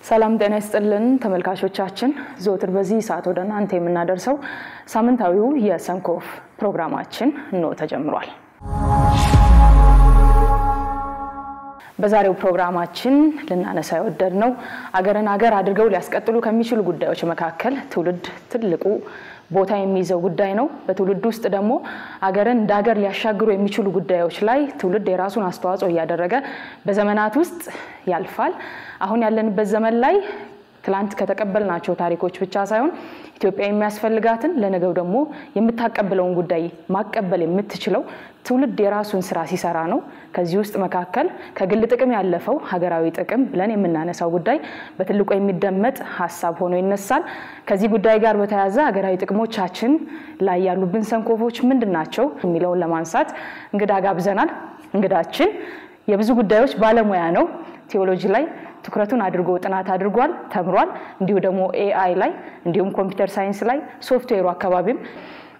ሰላም ጤና ይስጥልን ተመልካቾቻችን ዘወትር በዚህ ሰዓት ወደ እናንተ የምናደርሰው ሳምንታዊው የሰንኮፍ ፕሮግራማችን ነው ተጀምሯል። በዛሬው ፕሮግራማችን ልናነሳ የወደድነው አገርን አገር አድርገው ሊያስቀጥሉ ከሚችሉ ጉዳዮች መካከል ትውልድ ትልቁ ቦታ የሚይዘው ጉዳይ ነው። በትውልድ ውስጥ ደግሞ አገርን ዳገር ሊያሻግሩ የሚችሉ ጉዳዮች ላይ ትውልድ የራሱን አስተዋጽኦ ያደረገ በዘመናት ውስጥ ያልፋል። አሁን ያለንበት ዘመን ላይ ትላንት ከተቀበልናቸው ታሪኮች ብቻ ሳይሆን ኢትዮጵያ የሚያስፈልጋትን ለነገው ደግሞ የምታቀበለውን ጉዳይ ማቀበል የምትችለው ትውልድ የራሱን ስራ ሲሰራ ነው። ከዚህ ውስጥ መካከል ከግል ጥቅም ያለፈው ሀገራዊ ጥቅም ብለን የምናነሳው ጉዳይ በትልቁ የሚደመጥ ሐሳብ ሆኖ ይነሳል። ከዚህ ጉዳይ ጋር በተያያዘ ሀገራዊ ጥቅሞቻችን ላይ ያሉብን ሰንኮፎች ምንድናቸው የሚለውን ለማንሳት እንግዳ ጋብዘናል። እንግዳችን የብዙ ጉዳዮች ባለሙያ ነው። ቴዎሎጂ ላይ ትኩረቱን አድርጎ ጥናት አድርጓል፣ ተምሯል። እንዲሁ ደግሞ ኤአይ ላይ እንዲሁም ኮምፒውተር ሳይንስ ላይ ሶፍትዌሩ አካባቢም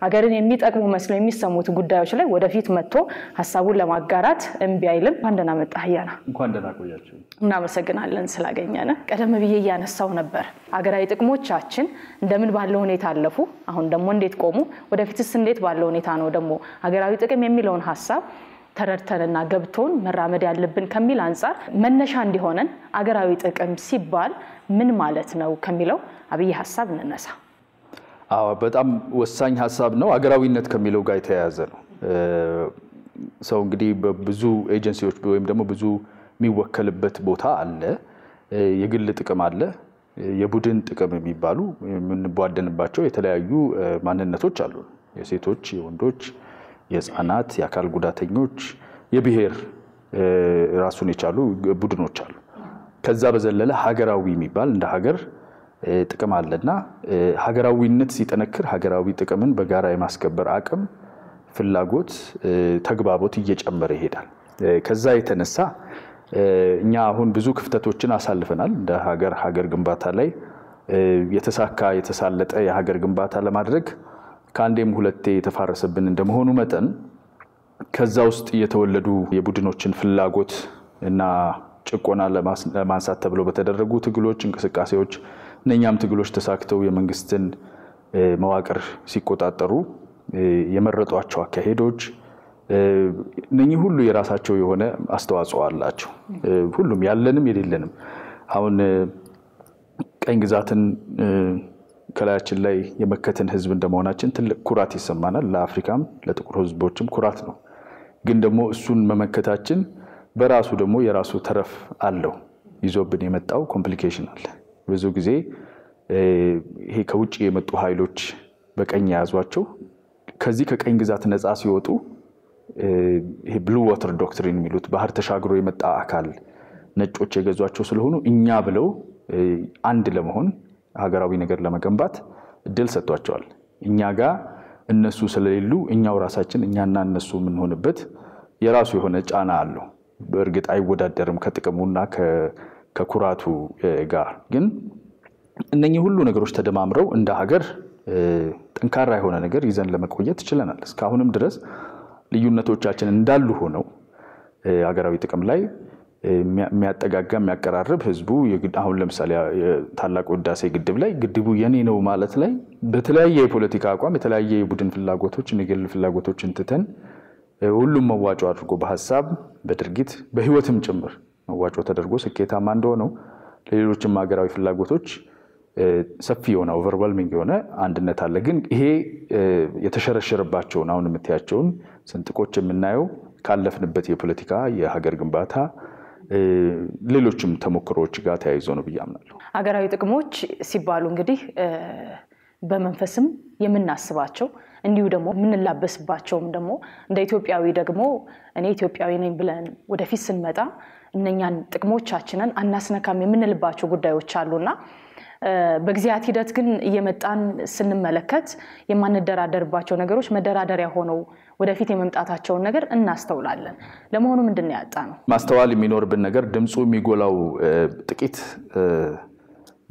አገርን የሚጠቅሙ መስለው የሚሰሙት ጉዳዮች ላይ ወደፊት መጥቶ ሐሳቡን ለማጋራት እምቢ አይልም። እንደና መጣህያና እንኳን ደህና ቆያችሁ። እናመሰግናለን ስላገኘነ። ቀደም ብዬ ያነሳው ነበር አገራዊ ጥቅሞቻችን እንደምን ባለው ሁኔታ አለፉ፣ አሁን ደግሞ እንዴት ቆሙ፣ ወደፊትስ እንዴት ባለው ሁኔታ ነው ደግሞ አገራዊ ጥቅም የሚለውን ሐሳብ ተረድተንና ገብቶን መራመድ ያለብን ከሚል አንፃር መነሻ እንዲሆነን አገራዊ ጥቅም ሲባል ምን ማለት ነው ከሚለው አብይ ሐሳብ እንነሳ። በጣም ወሳኝ ሐሳብ ነው። አገራዊነት ከሚለው ጋር የተያያዘ ነው። ሰው እንግዲህ በብዙ ኤጀንሲዎች ወይም ደግሞ ብዙ የሚወከልበት ቦታ አለ። የግል ጥቅም አለ፣ የቡድን ጥቅም የሚባሉ የምንቧደንባቸው የተለያዩ ማንነቶች አሉ። የሴቶች፣ የወንዶች፣ የህፃናት፣ የአካል ጉዳተኞች፣ የብሔር ራሱን የቻሉ ቡድኖች አሉ። ከዛ በዘለለ ሀገራዊ የሚባል እንደ ሀገር ጥቅም አለና ሀገራዊነት ሲጠነክር ሀገራዊ ጥቅምን በጋራ የማስከበር አቅም፣ ፍላጎት፣ ተግባቦት እየጨመረ ይሄዳል። ከዛ የተነሳ እኛ አሁን ብዙ ክፍተቶችን አሳልፈናል። እንደ ሀገር ግንባታ ላይ የተሳካ የተሳለጠ የሀገር ግንባታ ለማድረግ ከአንዴም ሁለቴ የተፋረሰብን እንደመሆኑ መጠን ከዛ ውስጥ የተወለዱ የቡድኖችን ፍላጎት እና ጭቆና ለማንሳት ተብሎ በተደረጉ ትግሎች፣ እንቅስቃሴዎች እነኛም ትግሎች ተሳክተው የመንግስትን መዋቅር ሲቆጣጠሩ የመረጧቸው አካሄዶች እነኚህ ሁሉ የራሳቸው የሆነ አስተዋጽኦ አላቸው። ሁሉም ያለንም የሌለንም አሁን ቀኝ ግዛትን ከላያችን ላይ የመከተን ህዝብ እንደመሆናችን ትልቅ ኩራት ይሰማናል። ለአፍሪካም ለጥቁር ህዝቦችም ኩራት ነው። ግን ደግሞ እሱን መመከታችን በራሱ ደግሞ የራሱ ተረፍ አለው። ይዞብን የመጣው ኮምፕሊኬሽን አለ። ብዙ ጊዜ ይሄ ከውጪ የመጡ ኃይሎች በቀኝ ያዟቸው ከዚህ ከቀኝ ግዛት ነፃ ሲወጡ ይሄ ብሉ ዋተር ዶክትሪን የሚሉት ባህር ተሻግሮ የመጣ አካል ነጮች የገዟቸው ስለሆኑ እኛ ብለው አንድ ለመሆን ሀገራዊ ነገር ለመገንባት እድል ሰጥቷቸዋል። እኛ ጋር እነሱ ስለሌሉ እኛው ራሳችን እኛና እነሱ የምንሆንበት የራሱ የሆነ ጫና አለው። በእርግጥ አይወዳደርም ከጥቅሙና ከኩራቱ ጋር። ግን እነኚህ ሁሉ ነገሮች ተደማምረው እንደ ሀገር ጠንካራ የሆነ ነገር ይዘን ለመቆየት ችለናል። እስካሁንም ድረስ ልዩነቶቻችን እንዳሉ ሆነው ሀገራዊ ጥቅም ላይ የሚያጠጋጋ የሚያቀራርብ ህዝቡ አሁን ለምሳሌ ታላቁ ህዳሴ ግድብ ላይ ግድቡ የኔ ነው ማለት ላይ በተለያየ የፖለቲካ አቋም የተለያየ የቡድን ፍላጎቶች የግል ፍላጎቶችን ትተን ሁሉም መዋጮ አድርጎ በሐሳብ በድርጊት በህይወትም ጭምር መዋጮ ተደርጎ ስኬታማ እንደሆነው ለሌሎችም ሀገራዊ ፍላጎቶች ሰፊ የሆነ ኦቨርዌልሚንግ የሆነ አንድነት አለ። ግን ይሄ የተሸረሸረባቸውን አሁን የምታያቸውን ስንጥቆች የምናየው ካለፍንበት የፖለቲካ የሀገር ግንባታ ሌሎችም ተሞክሮዎች ጋር ተያይዞ ነው ብያምናለሁ። ሀገራዊ ጥቅሞች ሲባሉ እንግዲህ በመንፈስም የምናስባቸው እንዲሁ ደግሞ ምንላበስባቸውም ደግሞ እንደ ኢትዮጵያዊ ደግሞ እኔ ኢትዮጵያዊ ነኝ ብለን ወደፊት ስንመጣ እነኛን ጥቅሞቻችንን አናስነካም የምንልባቸው ጉዳዮች አሉና በግዚያት ሂደት ግን እየመጣን ስንመለከት የማንደራደርባቸው ነገሮች መደራደሪያ ሆነው ወደፊት የመምጣታቸውን ነገር እናስተውላለን። ለመሆኑ ምንድነው ያጣነው? ማስተዋል የሚኖርብን ነገር ድምጹ የሚጎላው ጥቂት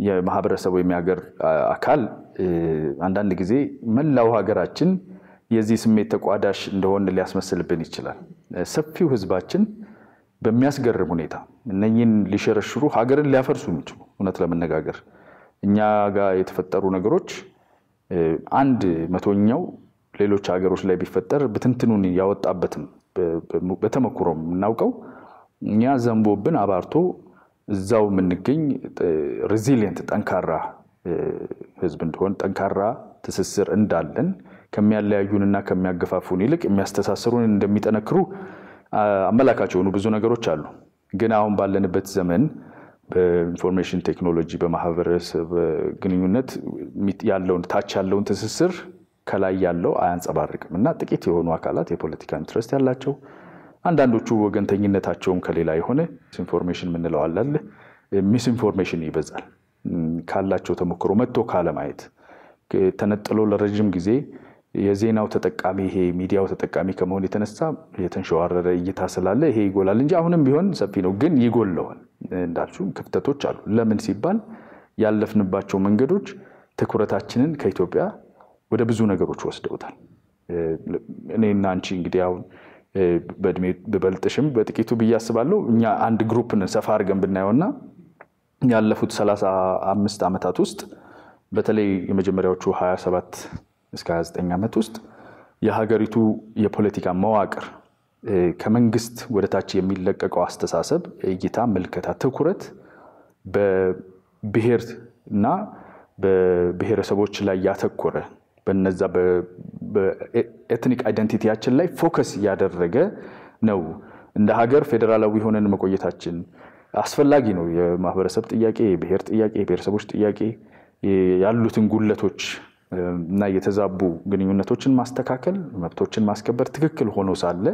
የማህበረሰቡ የሚያገር አካል አንዳንድ ጊዜ መላው ሀገራችን የዚህ ስሜት ተቋዳሽ እንደሆነ ሊያስመስልብን ይችላል። ሰፊው ህዝባችን በሚያስገርም ሁኔታ እነኚህን ሊሸረሽሩ ሀገርን ሊያፈርሱ የሚችሉ እውነት ለመነጋገር እኛ ጋር የተፈጠሩ ነገሮች 1/100ኛው ሌሎች ሀገሮች ላይ ቢፈጠር በትንትኑን ያወጣበትም በተመክሮም እናውቀው እኛ ዘንቦብን አባርቶ እዛው የምንገኝ ሬዚሊየንት ጠንካራ ህዝብ እንደሆን ጠንካራ ትስስር እንዳለን ከሚያለያዩንና ከሚያገፋፉን ይልቅ የሚያስተሳስሩን እንደሚጠነክሩ አመላካች የሆኑ ብዙ ነገሮች አሉ። ግን አሁን ባለንበት ዘመን በኢንፎርሜሽን ቴክኖሎጂ በማህበረሰብ ግንኙነት ያለውን ታች ያለውን ትስስር ከላይ ያለው አያንጸባርቅምና ጥቂት የሆኑ አካላት የፖለቲካ ኢንትረስት ያላቸው አንዳንዶቹ ወገንተኝነታቸውም ከሌላ የሆነ ኢንፎርሜሽን ምን ነው አላለ ሚስ ኢንፎርሜሽን ይበዛል ካላቸው ተሞክሮ መጥቶ ካለማየት ተነጥሎ ለረጅም ጊዜ የዜናው ተጠቃሚ ይሄ ሚዲያው ተጠቃሚ ከመሆን የተነሳ የተንሸዋረረ እይታ ስላለ ይሄ ይጎላል እንጂ አሁንም ቢሆን ሰፊ ነው ግን ይጎላል እንዳልኩ ክፍተቶች አሉ። ለምን ሲባል ያለፍንባቸው መንገዶች ትኩረታችንን ከኢትዮጵያ ወደ ብዙ ነገሮች ወስደውታል። እኔና አንቺ እንግዲህ አሁን በእድሜ በበልጥሽም በጥቂቱ ብያስባለሁ እኛ አንድ ግሩፕ ነን ሰፋ አድርገን ብናየውና ያለፉት 35 ዓመታት ውስጥ በተለይ የመጀመሪያዎቹ 27 እስከ 29 ዓመት ውስጥ የሀገሪቱ የፖለቲካ መዋቅር ከመንግስት ወደታች የሚለቀቀው አስተሳሰብ እይታ መልከታ ትኩረት በብሔርና በብሔረሰቦች ላይ ያተኮረ በነዛ በኤትኒክ አይደንቲቲያችን ላይ ፎከስ ያደረገ ነው። እንደ ሀገር ፌደራላዊ ሆነን መቆየታችን አስፈላጊ ነው። የማህበረሰብ ጥያቄ የብሔር ጥያቄ የብሔረሰቦች ጥያቄ ያሉትን ጉለቶች እና የተዛቡ ግንኙነቶችን ማስተካከል መብቶችን ማስከበር ትክክል ሆኖ ሳለ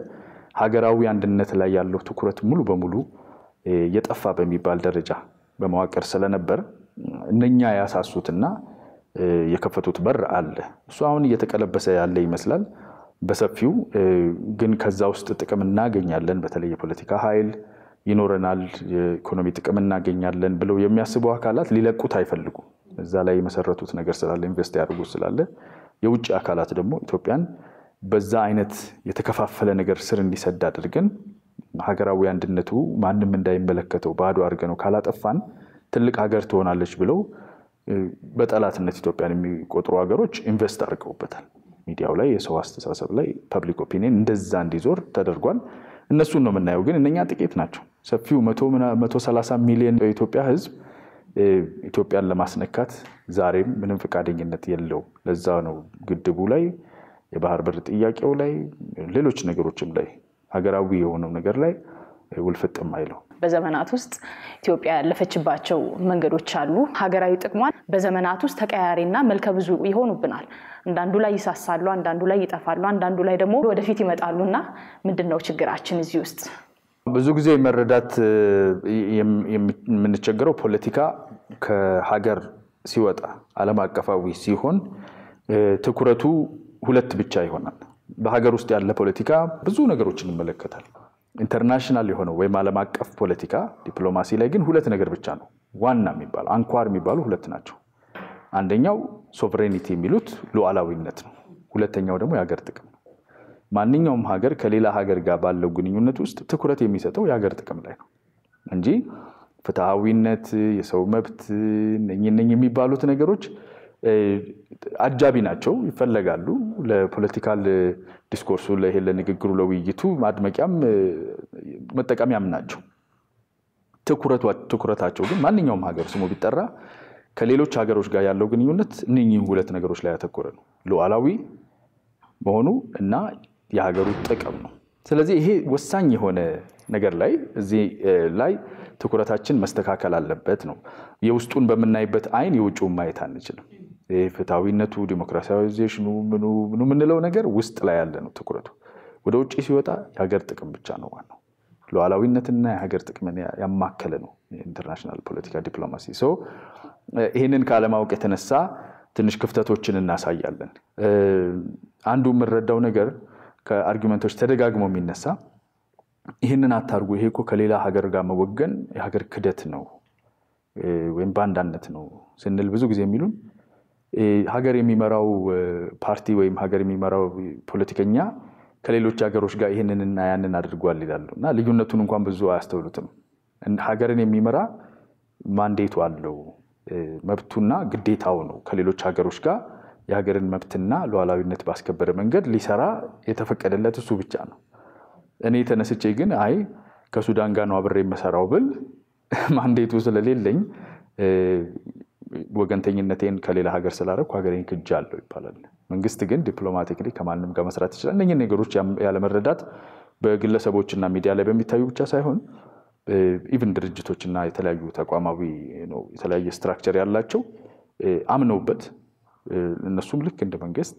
ሀገራዊ አንድነት ላይ ያለው ትኩረት ሙሉ በሙሉ የጠፋ በሚባል ደረጃ በመዋቅር ስለነበር እነኛ ያሳሱትና የከፈቱት በር አለ። እሱ አሁን እየተቀለበሰ ያለ ይመስላል በሰፊው ግን ከዛ ውስጥ ጥቅም እናገኛለን በተለይ የፖለቲካ ኃይል ይኖረናል የኢኮኖሚ ጥቅም እናገኛለን ብለው የሚያስቡ አካላት ሊለቁት አይፈልጉም። እዛ ላይ የመሰረቱት ነገር ስላለ ኢንቨስት ያደርጉ ስላለ የውጭ አካላት ደግሞ ኢትዮጵያን በዛ አይነት የተከፋፈለ ነገር ስር እንዲሰድ አድርገን ሀገራዊ አንድነቱ ማንንም እንዳይመለከተው ባዶ አድርገነው ካላጠፋን ትልቅ ሀገር ትሆናለች ብለው በጠላትነት ኢትዮጵያን የሚቆጥሩ ሀገሮች ኢንቨስት አድርገውበታል። ሚዲያው ላይ የሰው አስተሳሰብ ላይ ፐብሊክ ኦፒኒየን እንደዛ እንዲዞር ተደርጓል። እነሱን ነው የምናየው ግን እነኛ ጥቂት ናቸው። ሰፊው 130 ሚሊዮን የኢትዮጵያ ህዝብ ኢትዮጵያን ለማስነካት ዛሬም ምንም ፈቃደኝነት የለው። ለዛ ነው ግድቡ ላይ የባህር በር ጥያቄው ላይ ሌሎች ነገሮችም ላይ ሀገራዊ የሆነው ነገር ላይ ውልፍጥም አይለው። በዘመናት ውስጥ ኢትዮጵያ ያለፈችባቸው መንገዶች አሉ። ሀገራዊ ጥቅሟን በዘመናት ውስጥ ተቀያሪና መልከ ብዙ ይሆኑብናል። አንዳንዱ ላይ ይሳሳሉ አንዳንዱ ላይ ይጠፋሉ አንዳንዱ ላይ ደግሞ ወደፊት ይመጣሉና ምንድነው ችግራችን እዚህ ውስጥ? ብዙ ጊዜ መረዳት የምንቸገረው ፖለቲካ ከሀገር ሲወጣ ዓለም አቀፋዊ ሲሆን ትኩረቱ ሁለት ብቻ ይሆናል። በሀገር ውስጥ ያለ ፖለቲካ ብዙ ነገሮችን ይመለከታል። ኢንተርናሽናል የሆነው ወይ ዓለም አቀፍ ፖለቲካ ዲፕሎማሲ ላይ ግን ሁለት ነገር ብቻ ነው ዋና የሚባለው አንኳር የሚባሉ ሁለት ናቸው። አንደኛው ሶቨሬኒቲ የሚሉት ሉዓላዊነት ነው። ሁለተኛው ደግሞ የሀገር ጥቅም ነው። ማንኛውም ሀገር ከሌላ ሀገር ጋር ባለው ግንኙነት ውስጥ ትኩረት የሚሰጠው የሀገር ጥቅም ላይ ነው እንጂ ፍትሃዊነት የሰው መብት እነኚህ የሚባሉት ነገሮች አጃቢ ናቸው ይፈልጋሉ ለፖለቲካል ዲስኮርሱ ለንግግሩ ለውይይቱ ማድመቂያም መጠቀሚያም ናቸው። ትኩረታቸው ግን ማንኛውም ሀገር ስሙ ቢጠራ ከሌሎች ሀገሮች ጋር ያለው ግንኙነት እነኚህ ሁለት ነገሮች ላይ ያተኮረ ነው ሉዓላዊ መሆኑ እና የሀገሩ ጥቅም ነው። ስለዚህ ይሄ ወሳኝ የሆነ ነገር ላይ እዚህ ላይ ትኩረታችን መስተካከል አለበት ነው። የውስጡን በመናይበት አይን የውጭውን ማየት አንችልም። ፍትሃዊነቱ ዲሞክራሲያዊዜሽኑ ምኑ ምንለው ነገር ውስጥ ላይ ያለ ነው ትኩረቱ። ወደ ውጪ ሲወጣ የሀገር ጥቅም ብቻ ነው ዋናው። ሉዓላዊነትና የሀገር ጥቅምን ያማከለ ነው ኢንተርናሽናል ፖለቲካ ዲፕሎማሲ። ይሄንን ካለማወቅ የተነሳ ትንሽ ክፍተቶችን እናሳያለን። አንዱ የምንረዳው ነገር ከአርጊመንቶች ተደጋግሞ የሚነሳ ይሄንን አታርጉ ይሄ እኮ ከሌላ ሀገር ጋር መወገን የሀገር ክደት ነው ወይም ባንዳነት ነው ስንል ብዙ ጊዜ የሚሉን ሀገር የሚመራው ፓርቲ ወይም ሀገር የሚመራው ፖለቲከኛ ከሌሎች ሀገሮች ጋር ይሄንንና ያንን አድርጓል ይላሉና ልዩነቱን እንኳን ብዙ አያስተውሉትም። ሀገርን የሚመራ ማንዴቱ አለው፣ መብቱና ግዴታው ነው። ከሌሎች ሀገሮች ጋር የሀገርን መብትና ሉዓላዊነት ባስከበረ መንገድ ሊሰራ የተፈቀደለት እሱ ብቻ ነው። እኔ ተነስቼ ግን አይ ከሱዳን ጋር ነው አብሬ የምሰራው ብል ማንዴቱ ስለሌለኝ ወገንተኝነቴን ከሌላ ሀገር ስላደረኩ ሀገሬን ክጃለሁ ይባላል። መንግስት ግን ዲፕሎማቲክሊ ከማንም ጋር መስራት ይችላል። እነኚህ ነገሮች ያለመረዳት በግለሰቦችና ሚዲያ ላይ በሚታዩ ብቻ ሳይሆን ኢቭን ድርጅቶችና የተለያዩ ተቋማዊ ነው የተለያየ ስትራክቸር ያላቸው አምነውበት እነሱም ልክ እንደ መንግስት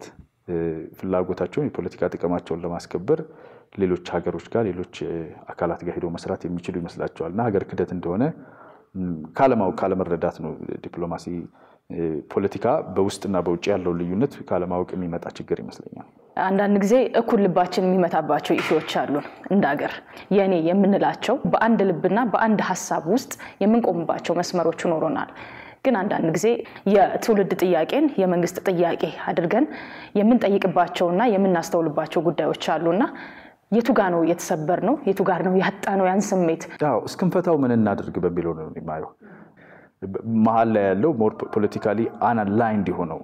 ፍላጎታቸውን የፖለቲካ ጥቅማቸውን ለማስከበር ሌሎች ሀገሮች ጋር ሌሎች አካላት ጋር ሄዶ መስራት የሚችሉ ይመስላቸዋልና ሀገር ክደት እንደሆነ ካለማወቅ ካለመረዳት ነው። ዲፕሎማሲ ፖለቲካ በውስጥና በውጭ ያለው ልዩነት ካለማወቅ የሚመጣ ችግር ይመስለኛል። አንዳንድ ጊዜ እኩል ልባችን የሚመታባቸው ኢሹዎች አሉን እንደ ሀገር የኔ የምንላቸው በአንድ ልብና በአንድ ሐሳብ ውስጥ የምንቆምባቸው መስመሮች ይኖሩናል። ግን አንዳንድ ጊዜ የትውልድ ጥያቄን የመንግስት ጥያቄ አድርገን የምንጠይቅባቸውና የምናስተውልባቸው ጉዳዮች አሉና የቱ ጋር ነው የተሰበር ነው የቱ ጋር ነው ያጣ ነው ያን ስሜት እስክንፈታው ምን እናድርግ በሚለው ነው የማየው። መሀል ላይ ያለው ሞር ፖለቲካሊ አንላይንድ ሆነው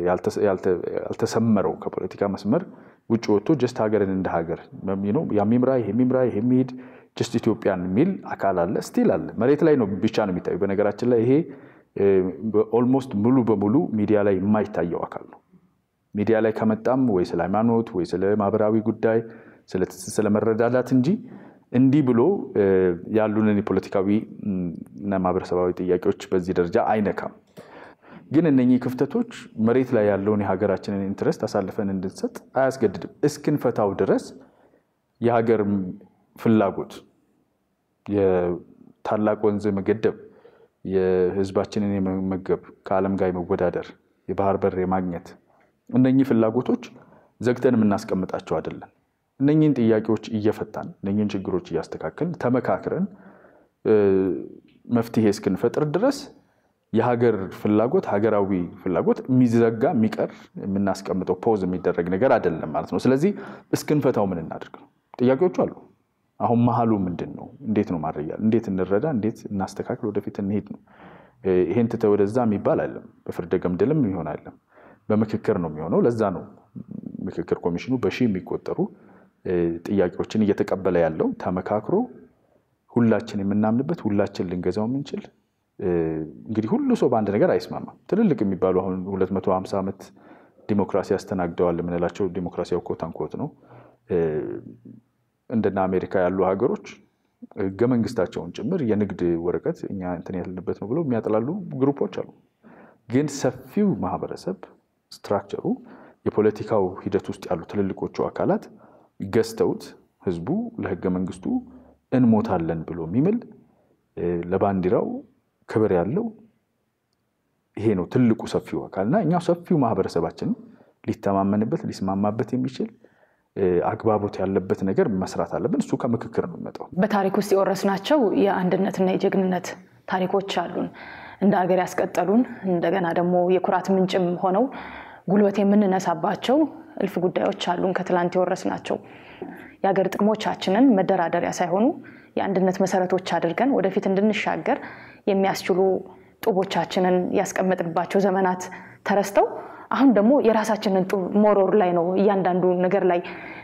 ያልተሰመረው ከፖለቲካ መስመር ውጭ ወጥቶ ጀስት ሀገርን እንደ ሀገር የሚምራ ይሄ የሚሄድ ጀስት ኢትዮጵያን የሚል አካል አለ፣ ስቲል አለ። መሬት ላይ ነው ብቻ ነው የሚታየው። በነገራችን ላይ ይሄ ኦልሞስት ሙሉ በሙሉ ሚዲያ ላይ የማይታየው አካል ነው። ሚዲያ ላይ ከመጣም ወይ ስለ ሃይማኖት ወይ ስለ ማህበራዊ ጉዳይ ስለ መረዳዳት እንጂ እንዲህ ብሎ ያሉንን የፖለቲካዊ እና ማህበረሰባዊ ጥያቄዎች በዚህ ደረጃ አይነካም። ግን እነኚህ ክፍተቶች መሬት ላይ ያለውን የሀገራችንን ኢንትረስት አሳልፈን እንድንሰጥ አያስገድድም። እስክንፈታው ድረስ የሀገር ፍላጎት የታላቅ ወንዝ መገደብ፣ የህዝባችንን የመመገብ፣ ከዓለም ጋር የመወዳደር፣ የባህር በር የማግኘት እነኚህ ፍላጎቶች ዘግተን የምናስቀምጣቸው አይደለም። እነኚህን ጥያቄዎች እየፈታን እነኚህን ችግሮች እያስተካከልን ተመካክረን መፍትሄ እስክንፈጥር ድረስ የሀገር ፍላጎት ሀገራዊ ፍላጎት የሚዘጋ የሚቀር የምናስቀምጠው ፖዝ የሚደረግ ነገር አይደለም ማለት ነው። ስለዚህ እስክንፈታው ምን እናድርግ ነው ጥያቄዎቹ አሉ። አሁን መሀሉ ምንድነው? እንዴት ነው ማድረግ? እንዴት እንረዳ? እንዴት እናስተካክል? ወደፊት እንሄድ ነው። ይሄን ተተው ወደዛ የሚባል አይደለም። በፍርደ ገምድልም ይሆን አይደለም፣ በምክክር ነው የሚሆነው። ለዛ ነው ምክክር ኮሚሽኑ በሺህ የሚቆጠሩ ጥያቄዎችን እየተቀበለ ያለው። ተመካክሮ ሁላችን የምናምንበት ሁላችን ልንገዛው የምንችል እንግዲህ ሁሉ ሰው በአንድ ነገር አይስማማም። ትልልቅ የሚባሉ አሁን 250 ዓመት ዲሞክራሲ ያስተናግደዋል የምንላቸው ዲሞክራሲያዊ ኮት አንኮት ነው። እንደና አሜሪካ ያሉ ሀገሮች ህገ መንግስታቸውን ጭምር የንግድ ወረቀት እኛ እንትን ያለበት ነው ብለው የሚያጠላሉ ግሩፖች አሉ። ግን ሰፊው ማህበረሰብ ስትራክቸሩ የፖለቲካው ሂደት ውስጥ ያሉ ትልልቆቹ አካላት ገዝተውት ህዝቡ ለህገ መንግስቱ እንሞታለን ብሎ የሚምል ለባንዲራው ክብር ያለው ይሄ ነው ትልቁ ሰፊው አካልና እኛው ሰፊው ማህበረሰባችን ሊተማመንበት ሊስማማበት የሚችል አግባቦት ያለበት ነገር መስራት አለብን። እሱ ከምክክር ነው የሚመጣው። በታሪክ ውስጥ የወረስናቸው የአንድነትና የጀግንነት ታሪኮች አሉን እንደ ሀገር ያስቀጠሉን፣ እንደገና ደግሞ የኩራት ምንጭም ሆነው ጉልበት የምንነሳባቸው እልፍ ጉዳዮች አሉን ከትላንት የወረስናቸው። የሀገር ጥቅሞቻችንን መደራደሪያ ሳይሆኑ የአንድነት መሰረቶች አድርገን ወደፊት እንድንሻገር የሚያስችሉ ጡቦቻችንን ያስቀመጥንባቸው ዘመናት ተረስተው አሁን ደግሞ የራሳችንን ጡብ ሞሮር ላይ ነው እያንዳንዱ ነገር ላይ